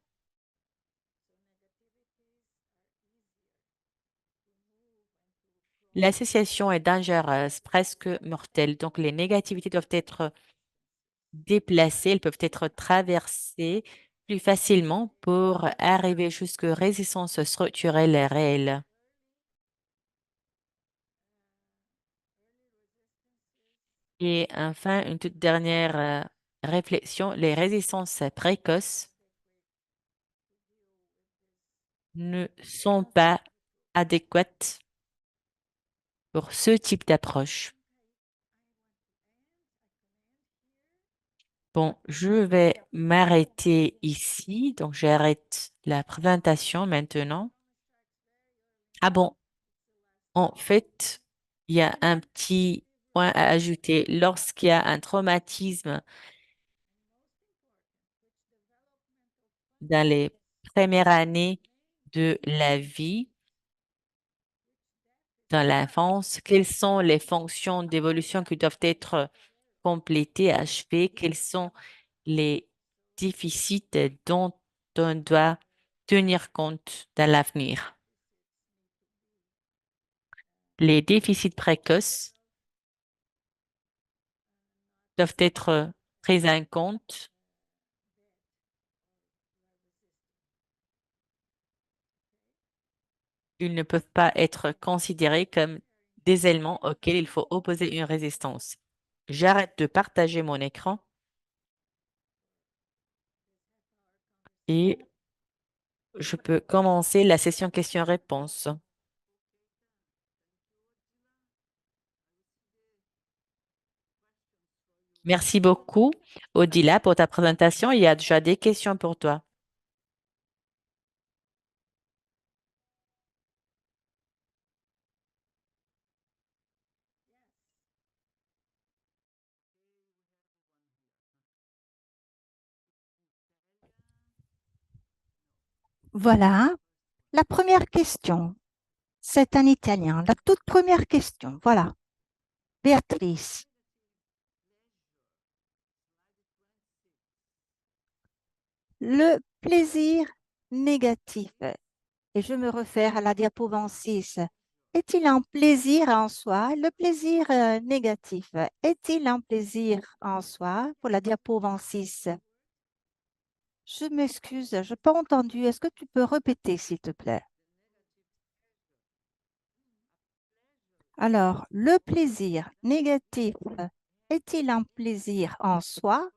L'association est dangereuse, presque mortelle. Donc, les négativités doivent être déplacées, elles peuvent être traversées plus facilement pour arriver jusqu'aux résistances structurelles réelles. Et enfin, une toute dernière réflexion, les résistances précoces ne sont pas adéquates pour ce type d'approche. Bon, je vais m'arrêter ici. Donc, j'arrête la présentation maintenant. Ah bon, en fait, il y a un petit point à ajouter. Lorsqu'il y a un traumatisme dans les premières années de la vie, dans l'enfance, quelles sont les fonctions d'évolution qui doivent être complétées, achevées, quels sont les déficits dont on doit tenir compte dans l'avenir. Les déficits précoces doivent être pris en compte. Ils ne peuvent pas être considérés comme des éléments auxquels il faut opposer une résistance. J'arrête de partager mon écran et je peux commencer la session questions-réponses. Merci beaucoup, Odila, pour ta présentation. Il y a déjà des questions pour toi. Voilà. La première question, c'est en italien. La toute première question, voilà. Béatrice, le plaisir négatif, et je me réfère à la diapo 6, est-il un plaisir en soi? Le plaisir négatif, est-il un plaisir en soi pour la diapo 6? Je m'excuse, je n'ai pas entendu. Est-ce que tu peux répéter, s'il te plaît? Alors, le plaisir négatif est-il un plaisir en soi?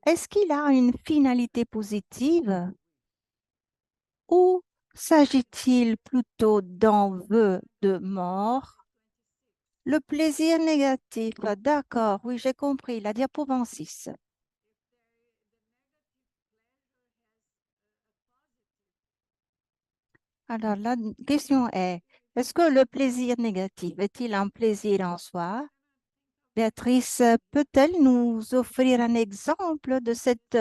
Est-ce qu'il a une finalité positive ou S'agit-il plutôt d'envie de mort? Le plaisir négatif, d'accord, oui, j'ai compris, la diapo 26. Alors, la question est-ce que le plaisir négatif est-il un plaisir en soi? Béatrice, peut-elle nous offrir un exemple de cette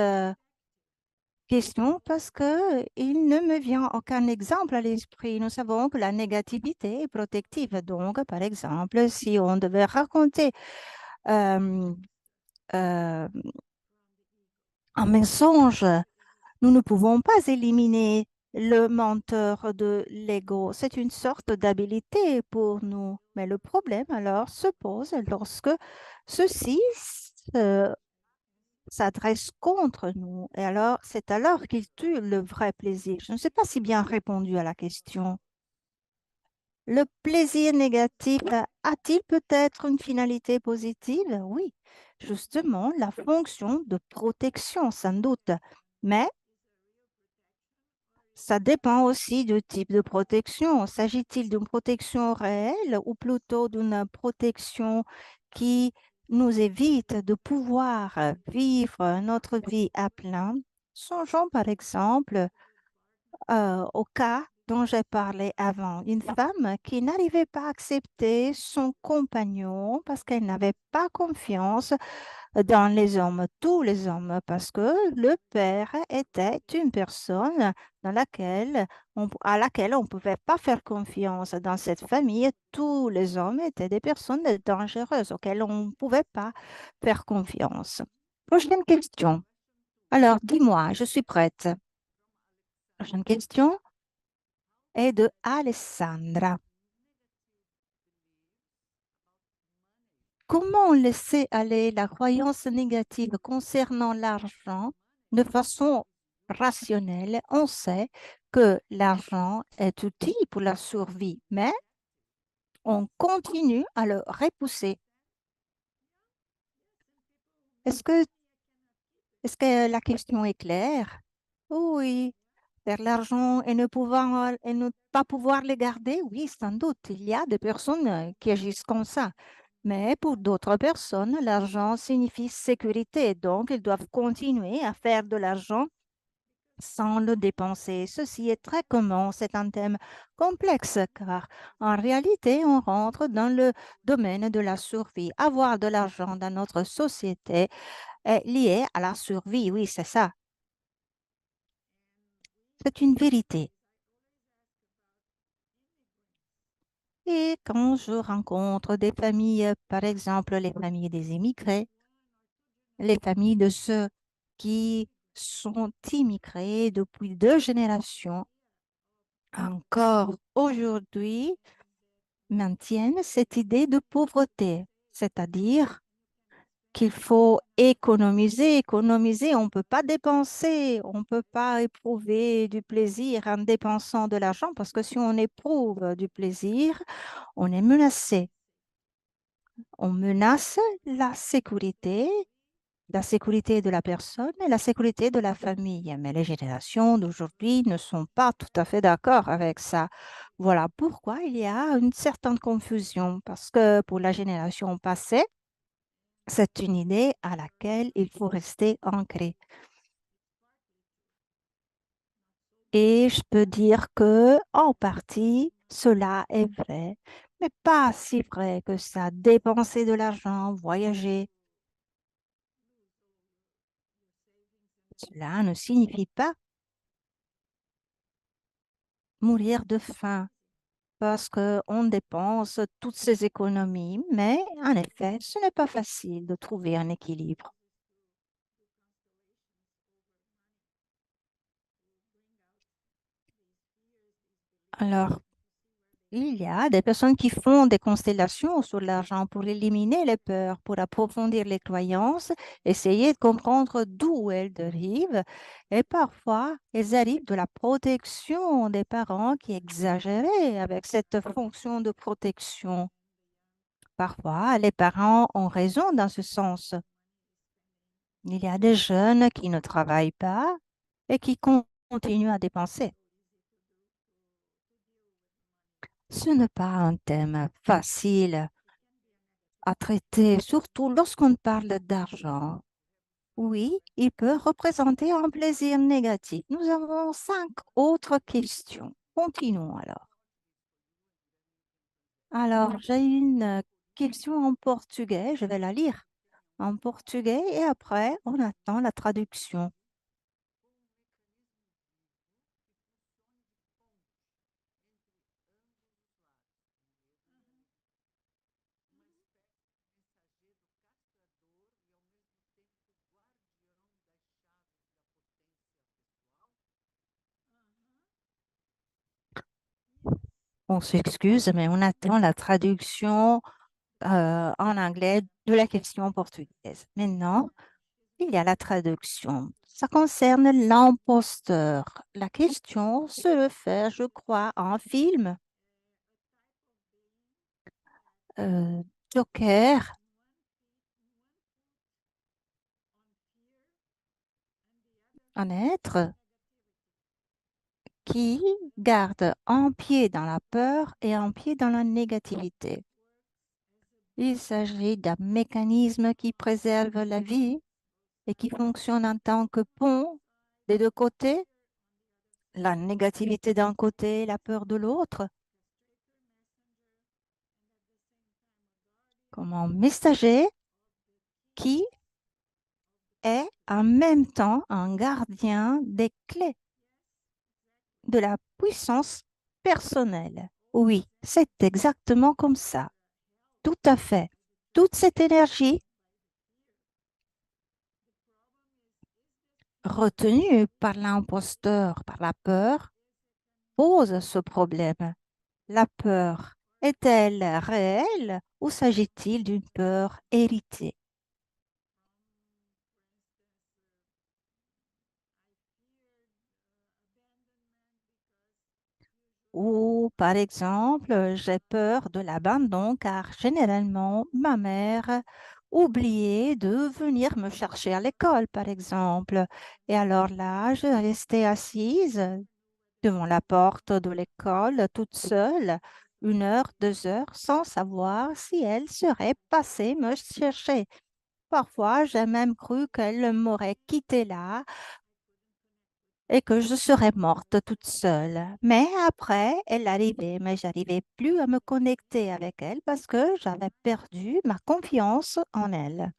question parce que il ne me vient aucun exemple à l'esprit. Nous savons que la négativité est protective. Donc, par exemple, si on devait raconter euh, euh, un mensonge, nous ne pouvons pas éliminer le menteur de l'ego. C'est une sorte d'habilité pour nous. Mais le problème alors se pose lorsque ceci s'adresse contre nous. Et alors, c'est alors qu'il tue le vrai plaisir. Je ne sais pas si bien répondu à la question. Le plaisir négatif a-t-il peut-être une finalité positive? Oui, justement, la fonction de protection, sans doute. Mais ça dépend aussi du type de protection. S'agit-il d'une protection réelle ou plutôt d'une protection qui nous évite de pouvoir vivre notre vie à plein? Songeons par exemple au cas dont j'ai parlé avant, une femme qui n'arrivait pas à accepter son compagnon parce qu'elle n'avait pas confiance dans les hommes, tous les hommes, parce que le père était une personne à laquelle on ne pouvait pas faire confiance. Dans cette famille, tous les hommes étaient des personnes dangereuses auxquelles on ne pouvait pas faire confiance. Prochaine question. Alors, dis-moi, je suis prête. Prochaine question est de Alessandra. Comment laisser aller la croyance négative concernant l'argent de façon rationnelle? On sait que l'argent est utile pour la survie, mais on continue à le repousser. Est-ce que, est-ce que la question est claire? Oui, faire l'argent et ne pas pouvoir le garder, oui, sans doute. Il y a des personnes qui agissent comme ça. Mais pour d'autres personnes, l'argent signifie sécurité, donc ils doivent continuer à faire de l'argent sans le dépenser. Ceci est très commun, c'est un thème complexe car en réalité, on rentre dans le domaine de la survie. Avoir de l'argent dans notre société est lié à la survie, oui, c'est ça. C'est une vérité. Et quand je rencontre des familles, par exemple les familles des immigrés, les familles de ceux qui sont immigrés depuis 2 générations, encore aujourd'hui, maintiennent cette idée de pauvreté, c'est-à-dire qu'il faut économiser, économiser, on ne peut pas dépenser, on ne peut pas éprouver du plaisir en dépensant de l'argent parce que si on éprouve du plaisir, on est menacé. On menace la sécurité de la personne et la sécurité de la famille. Mais les générations d'aujourd'hui ne sont pas tout à fait d'accord avec ça. Voilà pourquoi il y a une certaine confusion, parce que pour la génération passée, c'est une idée à laquelle il faut rester ancré. Et je peux dire que, en partie, cela est vrai, mais pas si vrai que ça. Dépenser de l'argent, voyager, cela ne signifie pas mourir de faim parce qu'on dépense toutes ces économies, mais en effet, ce n'est pas facile de trouver un équilibre. Alors, il y a des personnes qui font des constellations sur l'argent pour éliminer les peurs, pour approfondir les croyances, essayer de comprendre d'où elles dérivent. Et parfois, elles arrivent de la protection des parents qui exagéraient avec cette fonction de protection. Parfois, les parents ont raison dans ce sens. Il y a des jeunes qui ne travaillent pas et qui continuent à dépenser. Ce n'est pas un thème facile à traiter, surtout lorsqu'on parle d'argent. Oui, il peut représenter un plaisir négatif. Nous avons 5 autres questions. Continuons alors. Alors, j'ai une question en portugais. Je vais la lire en portugais et après, on attend la traduction. On s'excuse, mais on attend la traduction en anglais de la question portugaise. Maintenant, il y a la traduction. Ça concerne l'imposteur. La question se fait, je crois, en film. Joker, un être qui garde un pied dans la peur et un pied dans la négativité. Il s'agit d'un mécanisme qui préserve la vie et qui fonctionne en tant que pont des 2 côtés, la négativité d'un côté, la peur de l'autre, comme un messager qui est en même temps un gardien des clés de la puissance personnelle. Oui, c'est exactement comme ça. Tout à fait. Toute cette énergie retenue par l'imposteur, par la peur, pose ce problème. La peur est-elle réelle ou s'agit-il d'une peur héritée? Ou par exemple, j'ai peur de l'abandon car généralement ma mère oubliait de venir me chercher à l'école, par exemple. Et alors là, je restais assise devant la porte de l'école toute seule, 1 heure, 2 heures, sans savoir si elle serait passée me chercher. Parfois, j'ai même cru qu'elle m'aurait quittée là et que je serais morte toute seule. Mais après, elle arrivait, mais j'arrivais plus à me connecter avec elle parce que j'avais perdu ma confiance en elle.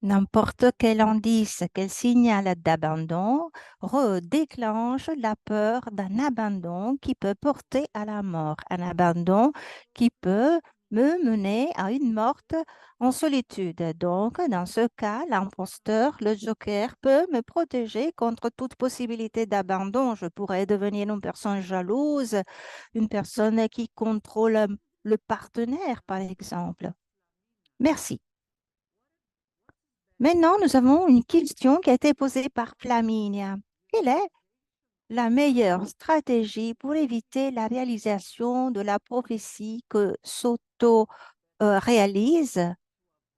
N'importe quel indice, quel signal d'abandon redéclenche la peur d'un abandon qui peut porter à la mort, un abandon qui peut me mener à une morte en solitude. Donc, dans ce cas, l'imposteur, le joker, peut me protéger contre toute possibilité d'abandon. Je pourrais devenir une personne jalouse, une personne qui contrôle le partenaire, par exemple. Merci. Maintenant, nous avons une question qui a été posée par Flaminia. Quelle est la meilleure stratégie pour éviter la réalisation de la prophétie que s'auto-réalise?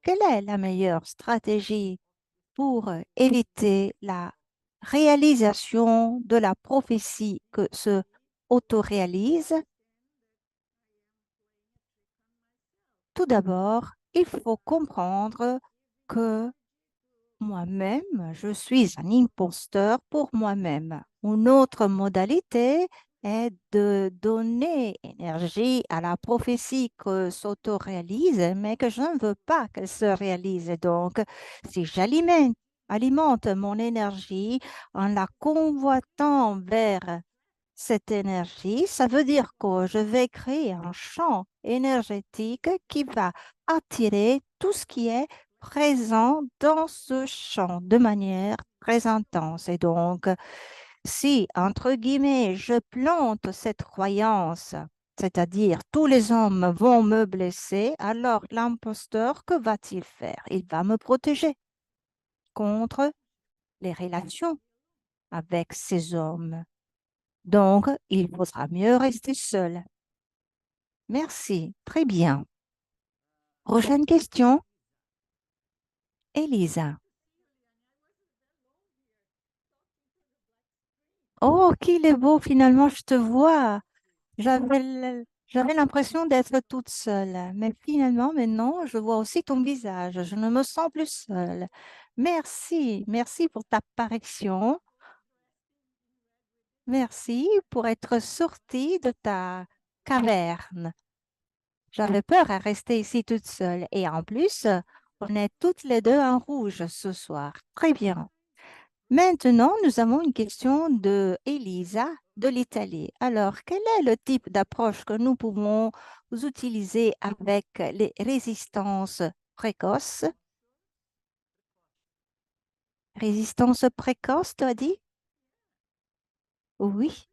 Quelle est la meilleure stratégie pour éviter la réalisation de la prophétie que se auto-réalise? Tout d'abord, il faut comprendre que moi-même, je suis un imposteur pour moi-même. Une autre modalité est de donner énergie à la prophétie que s'auto-réalise, mais que je ne veux pas qu'elle se réalise. Donc, si alimente mon énergie en la convoitant vers cette énergie, ça veut dire que je vais créer un champ énergétique qui va attirer tout ce qui est présent dans ce champ de manière très intense. Et donc, si, entre guillemets, je plante cette croyance, c'est-à-dire tous les hommes vont me blesser, alors l'imposteur, que va-t-il faire? Il va me protéger contre les relations avec ces hommes. Donc, il vaudra mieux rester seul. Merci. Très bien. Prochaine question. Elisa. Oh, qu'il est beau, finalement, je te vois. J'avais l'impression d'être toute seule, mais finalement, maintenant, je vois aussi ton visage. Je ne me sens plus seule. Merci, merci pour ta apparition. Merci pour être sortie de ta caverne. J'avais peur à rester ici toute seule. Et en plus, on est toutes les deux en rouge ce soir. Très bien. Maintenant, nous avons une question de Elisa de l'Italie. Alors, quel est le type d'approche que nous pouvons utiliser avec les résistances précoces? Résistance précoce, tu as dit? Oui.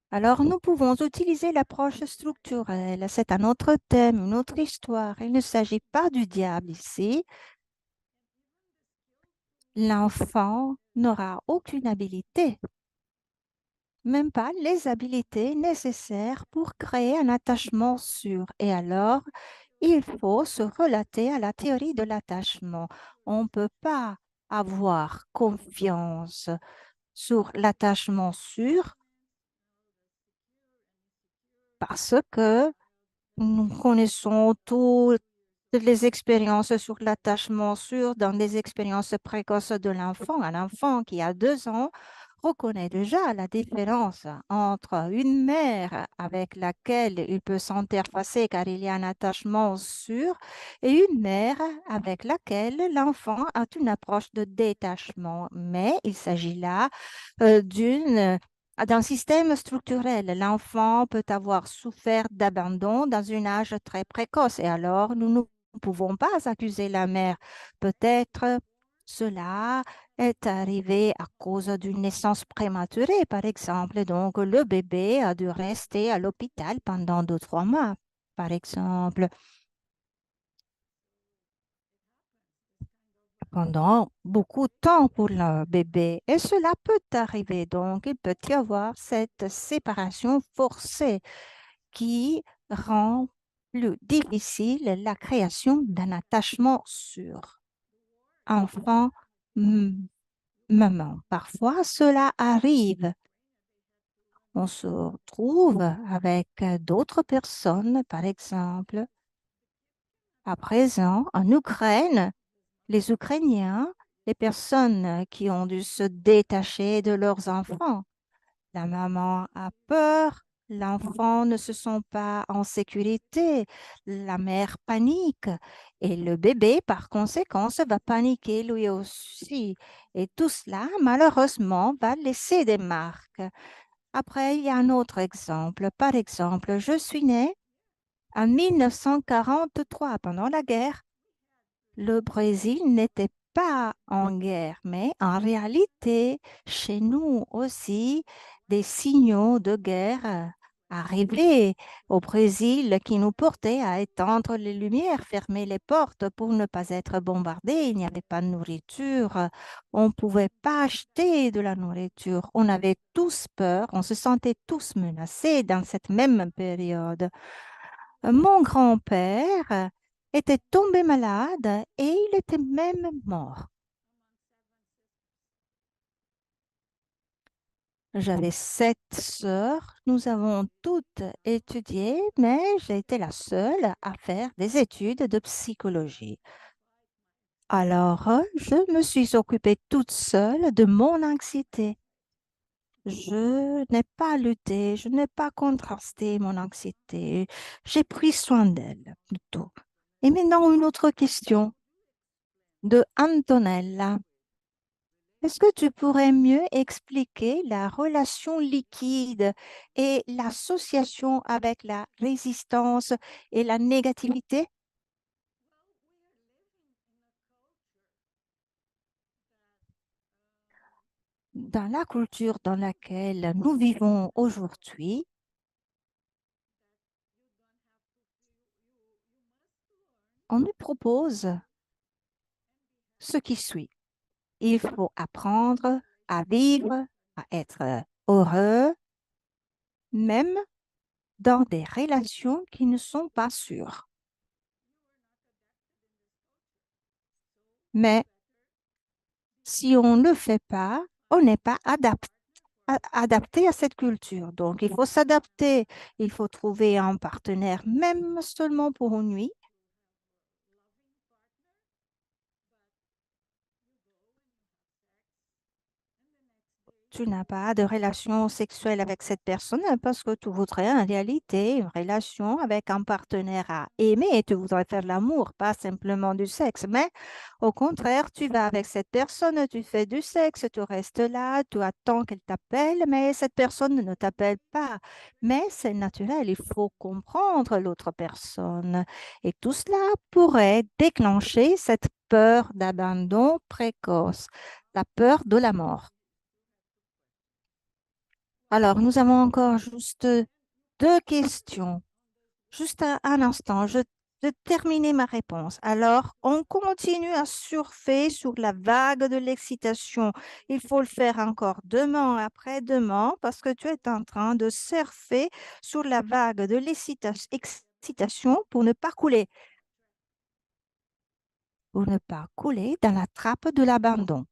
Alors, nous pouvons utiliser l'approche structurelle. C'est un autre thème, une autre histoire. Il ne s'agit pas du diable ici. L'enfant n'aura aucune habilité, même pas les habilités nécessaires pour créer un attachement sûr. Et alors, il faut se relater à la théorie de l'attachement. On ne peut pas avoir confiance sur l'attachement sûr parce que nous connaissons toutes les expériences sur l'attachement sûr dans les expériences précoces de l'enfant. Un enfant qui a 2 ans reconnaît déjà la différence entre une mère avec laquelle il peut s'interfacer car il y a un attachement sûr et une mère avec laquelle l'enfant a une approche de détachement. Mais il s'agit là d'un système structurel. L'enfant peut avoir souffert d'abandon dans un âge très précoce et alors nous ne pouvons pas accuser la mère. Peut-être cela est arrivé à cause d'une naissance prématurée, par exemple. Donc, le bébé a dû rester à l'hôpital pendant 2, 3 mois, par exemple, pendant beaucoup de temps pour le bébé. Et cela peut arriver. Donc, il peut y avoir cette séparation forcée qui rend plus difficile la création d'un attachement sûr. Enfant, maman. Parfois, cela arrive. On se retrouve avec d'autres personnes, par exemple. À présent, en Ukraine, les Ukrainiens, les personnes qui ont dû se détacher de leurs enfants. La maman a peur, l'enfant ne se sent pas en sécurité, la mère panique et le bébé, par conséquent, va paniquer lui aussi. Et tout cela, malheureusement, va laisser des marques. Après, il y a un autre exemple. Par exemple, je suis née en 1943 pendant la guerre. Le Brésil n'était pas en guerre, mais en réalité, chez nous aussi, des signaux de guerre arrivaient au Brésil qui nous portaient à éteindre les lumières, fermer les portes pour ne pas être bombardés. Il n'y avait pas de nourriture. On ne pouvait pas acheter de la nourriture. On avait tous peur. On se sentait tous menacés dans cette même période. Mon grand-père était tombé malade et il était même mort. J'avais 7 sœurs, nous avons toutes étudié, mais j'ai été la seule à faire des études de psychologie. Alors, je me suis occupée toute seule de mon anxiété. Je n'ai pas lutté, je n'ai pas contrasté mon anxiété. J'ai pris soin d'elle plutôt. Et maintenant, une autre question de Antonella. Est-ce que tu pourrais mieux expliquer la relation liquide et l'association avec la résistance et la négativité? Dans la culture dans laquelle nous vivons aujourd'hui, on nous propose ce qui suit. Il faut apprendre à vivre, à être heureux, même dans des relations qui ne sont pas sûres. Mais si on ne le fait pas, on n'est pas adapté à cette culture. Donc, il faut s'adapter, il faut trouver un partenaire, même seulement pour une nuit. Tu n'as pas de relation sexuelle avec cette personne parce que tu voudrais en réalité une relation avec un partenaire à aimer et tu voudrais faire l'amour, pas simplement du sexe. Mais au contraire, tu vas avec cette personne, tu fais du sexe, tu restes là, tu attends qu'elle t'appelle, mais cette personne ne t'appelle pas. Mais c'est naturel, il faut comprendre l'autre personne. Et tout cela pourrait déclencher cette peur d'abandon précoce, la peur de la mort. Alors, nous avons encore juste deux questions. Juste un instant, je vais terminer ma réponse. Alors, on continue à surfer sur la vague de l'excitation. Il faut le faire encore demain après demain parce que tu es en train de surfer sur la vague de l'excitation pour ne pas couler dans la trappe de l'abandon.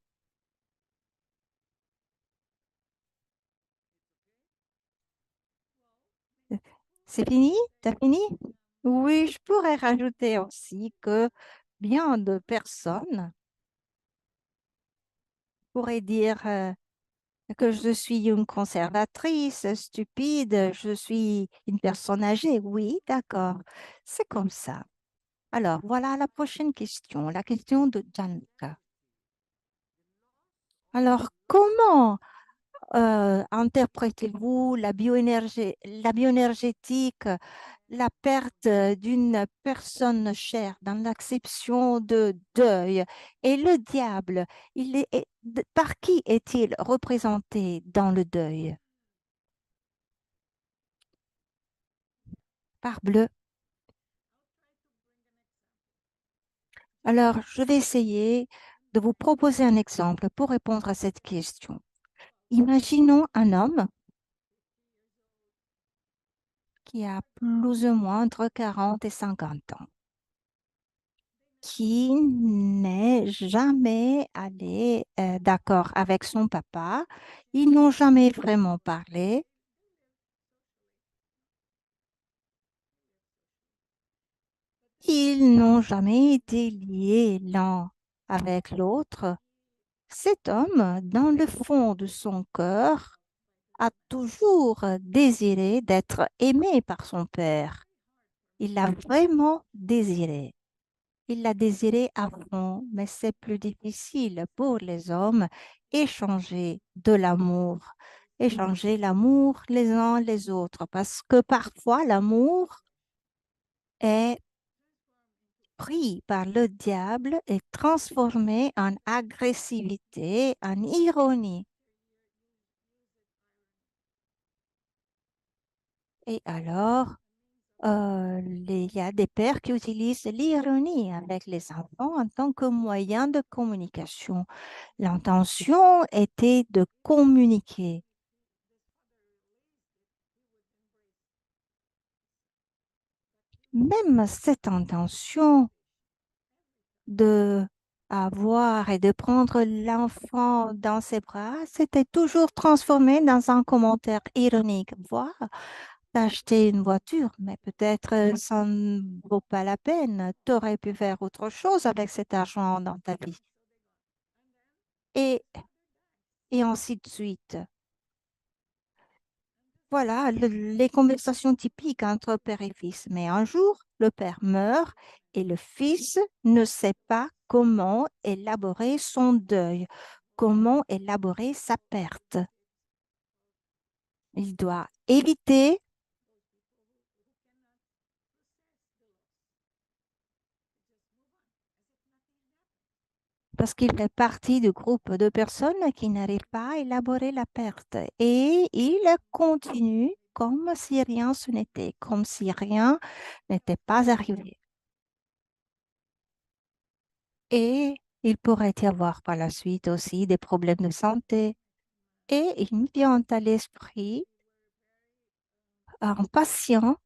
C'est fini? T'as fini? Oui, je pourrais rajouter aussi que bien de personnes pourraient dire que je suis une conservatrice, stupide, je suis une personne âgée. Oui, d'accord, c'est comme ça. Alors, voilà la prochaine question, la question de Gianluca. Alors, comment interprétez-vous la bioénergétique, la perte d'une personne chère dans l'acception de deuil et le diable, par qui est-il représenté dans le deuil? Par bleu. Alors, je vais essayer de vous proposer un exemple pour répondre à cette question. Imaginons un homme qui a plus ou moins entre 40 et 50 ans, qui n'est jamais allé d'accord avec son papa. Ils n'ont jamais vraiment parlé. Ils n'ont jamais été liés l'un avec l'autre. Cet homme, dans le fond de son cœur, a toujours désiré d'être aimé par son père. Il l'a vraiment désiré. Il l'a désiré à fond, mais c'est plus difficile pour les hommes échanger de l'amour, échanger l'amour les uns les autres, parce que parfois l'amour est pris par le diable et transformé en agressivité, en ironie. Et alors, il y a des pères qui utilisent l'ironie avec les enfants en tant que moyen de communication. L'intention était de communiquer. Même cette intention de avoir et de prendre l'enfant dans ses bras, c'était toujours transformé dans un commentaire ironique. Voilà, t'as acheté une voiture, mais peut-être ça ne vaut pas la peine. Tu aurais pu faire autre chose avec cet argent dans ta vie. Et, et ainsi de suite. Voilà les conversations typiques entre père et fils. Mais un jour, le père meurt et le fils ne sait pas comment élaborer son deuil, comment élaborer sa perte. Il doit éviter parce qu'il fait partie du groupe de personnes qui n'arrivent pas à élaborer la perte. Et il continue comme si rien ce n'était, comme si rien n'était pas arrivé. Et il pourrait y avoir par la suite aussi des problèmes de santé. Et il me vient à l'esprit un patient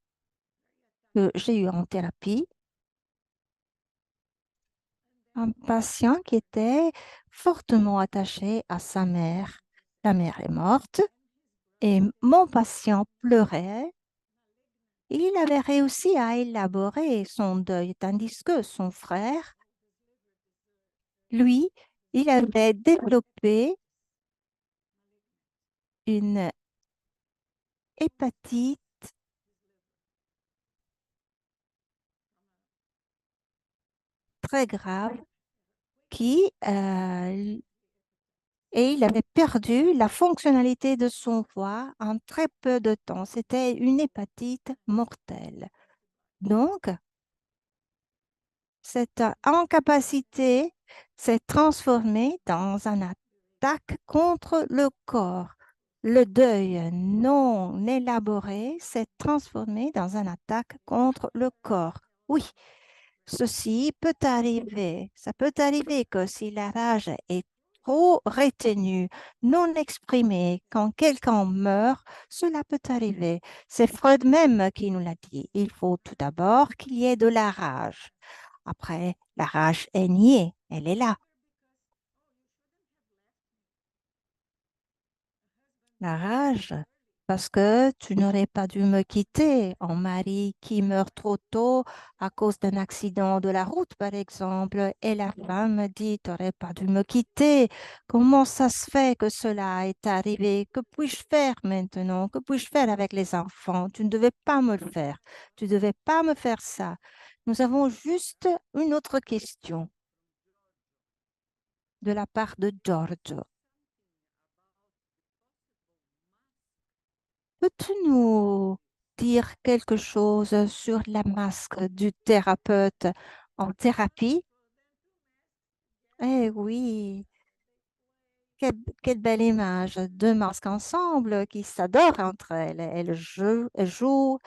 que j'ai eu en thérapie, un patient qui était fortement attaché à sa mère. La mère est morte et mon patient pleurait. Il avait réussi à élaborer son deuil, tandis que son frère, lui, il avait développé une hépatite très grave et il avait perdu la fonctionnalité de son foie en très peu de temps. C'était une hépatite mortelle. Donc, cette incapacité s'est transformée dans une attaque contre le corps. Le deuil non élaboré s'est transformé dans une attaque contre le corps. Oui, ceci peut arriver. Ça peut arriver que si la rage est trop retenue, non exprimée, quand quelqu'un meurt, cela peut arriver. C'est Freud même qui nous l'a dit. Il faut tout d'abord qu'il y ait de la rage. Après, la rage est niée, elle est là. La rage, parce que tu n'aurais pas dû me quitter. Un mari qui meurt trop tôt à cause d'un accident de la route, par exemple, et la femme dit, tu n'aurais pas dû me quitter. Comment ça se fait que cela est arrivé? Que puis-je faire maintenant? Que puis-je faire avec les enfants? Tu ne devais pas me le faire. Tu ne devais pas me faire ça. Nous avons juste une autre question de la part de Giorgio. Peux-tu nous dire quelque chose sur la masque du thérapeute en thérapie? Eh oui, quelle belle image. Deux masques ensemble qui s'adorent entre elles. Elles jouent,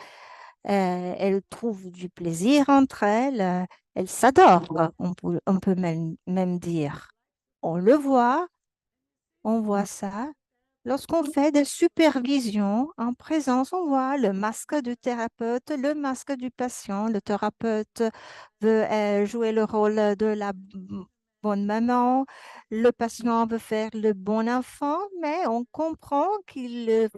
elles trouvent du plaisir entre elles. Elles s'adorent, on peut même dire. On le voit, on voit ça. Lorsqu'on fait des supervisions en présence, on voit le masque du thérapeute, le masque du patient. Le thérapeute veut jouer le rôle de la bonne maman. Le patient veut faire le bon enfant, mais on comprend qu'ils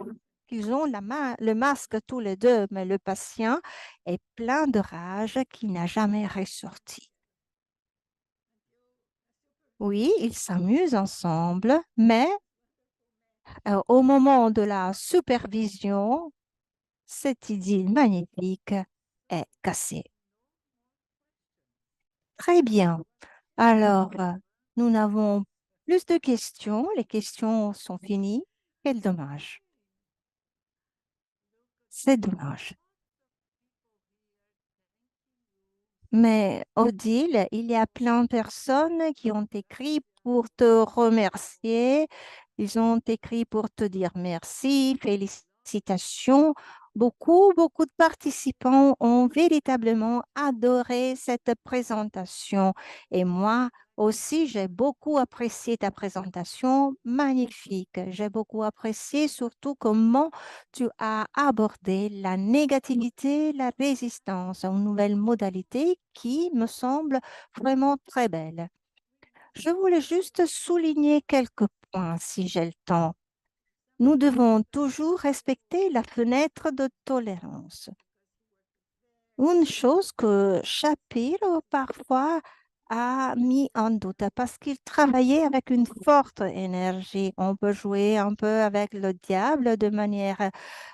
ont le masque tous les deux, mais le patient est plein de rage qui n'a jamais ressorti. Oui, ils s'amusent ensemble, mais au moment de la supervision, cette idylle magnifique est cassée. Très bien. Alors, nous n'avons plus de questions. Les questions sont finies. Quel dommage. C'est dommage. Mais Odile, il y a plein de personnes qui ont écrit pour te remercier. Ils ont écrit pour te dire merci, félicitations. Beaucoup, beaucoup de participants ont véritablement adoré cette présentation. Et moi aussi, j'ai beaucoup apprécié ta présentation, magnifique. J'ai beaucoup apprécié surtout comment tu as abordé la négativité, la résistance, une nouvelle modalité qui me semble vraiment très belle. Je voulais juste souligner quelques points si j'ai le temps. Nous devons toujours respecter la fenêtre de tolérance. Une chose que Shapiro parfois a mis en doute parce qu'il travaillait avec une forte énergie. On peut jouer un peu avec le diable de manière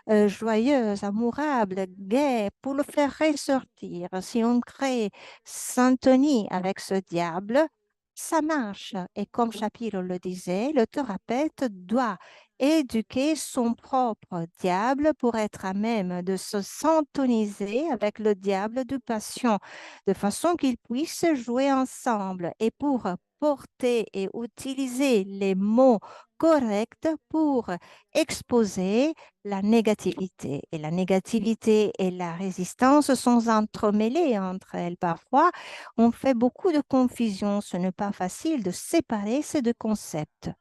joyeuse, amourable, gaie, pour le faire ressortir. Si on crée syntonie avec ce diable, ça marche. Et comme Shapiro le disait, le thérapeute doit éduquer son propre diable pour être à même de se syntoniser avec le diable du patient, de façon qu'ils puissent jouer ensemble et pour porter et utiliser les mots corrects pour exposer la négativité. Et la négativité et la résistance sont entremêlées entre elles. Parfois, on fait beaucoup de confusion. Ce n'est pas facile de séparer ces deux concepts.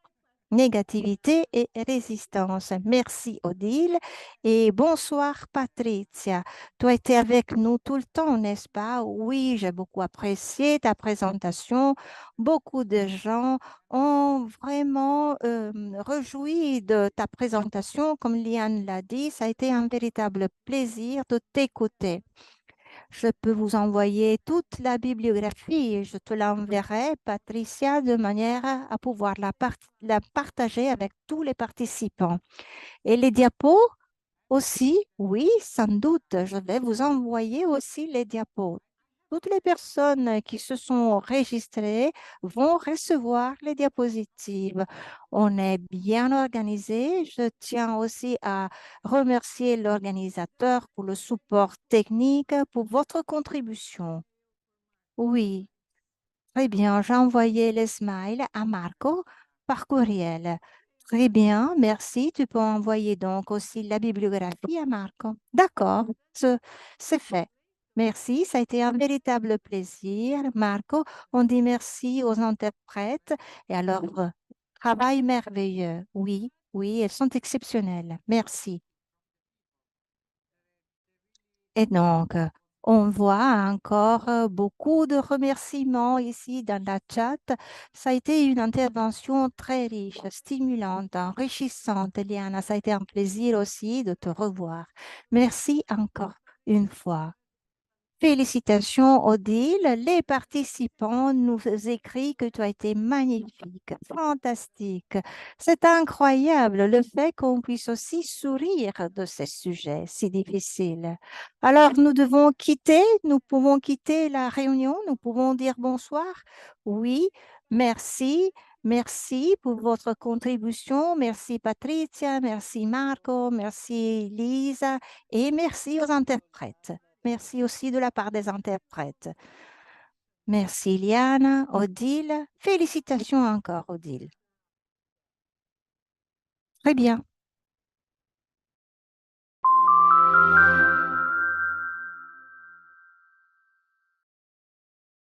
Négativité et résistance. Merci Odile et bonsoir Patricia. Tu as été avec nous tout le temps, n'est-ce pas? Oui, j'ai beaucoup apprécié ta présentation. Beaucoup de gens ont vraiment rejoui de ta présentation. Comme Liane l'a dit, ça a été un véritable plaisir de t'écouter. Je peux vous envoyer toute la bibliographie et je te l'enverrai, Patricia, de manière à pouvoir la partager avec tous les participants. Et les diapos aussi, oui, sans doute, je vais vous envoyer aussi les diapos. Toutes les personnes qui se sont enregistrées vont recevoir les diapositives. On est bien organisé. Je tiens aussi à remercier l'organisateur pour le support technique, pour votre contribution. Oui, très bien. J'ai envoyé les smiles à Marco par courriel. Très bien, merci. Tu peux envoyer donc aussi la bibliographie à Marco. D'accord, c'est fait. Merci, ça a été un véritable plaisir. Marco, on dit merci aux interprètes. Et alors, travail merveilleux. Oui, oui, elles sont exceptionnelles. Merci. Et donc, on voit encore beaucoup de remerciements ici dans la chat. Ça a été une intervention très riche, stimulante, enrichissante, Liana. Ça a été un plaisir aussi de te revoir. Merci encore une fois. Félicitations, Odile. Les participants nous écrivent que tu as été magnifique, fantastique. C'est incroyable le fait qu'on puisse aussi sourire de ces sujets si difficiles. Alors, nous pouvons quitter la réunion, nous pouvons dire bonsoir. Oui, merci. Merci pour votre contribution. Merci Patricia, merci Marco, merci Lisa et merci aux interprètes. Merci aussi de la part des interprètes. Merci Liane, Odile. Félicitations encore, Odile. Très bien.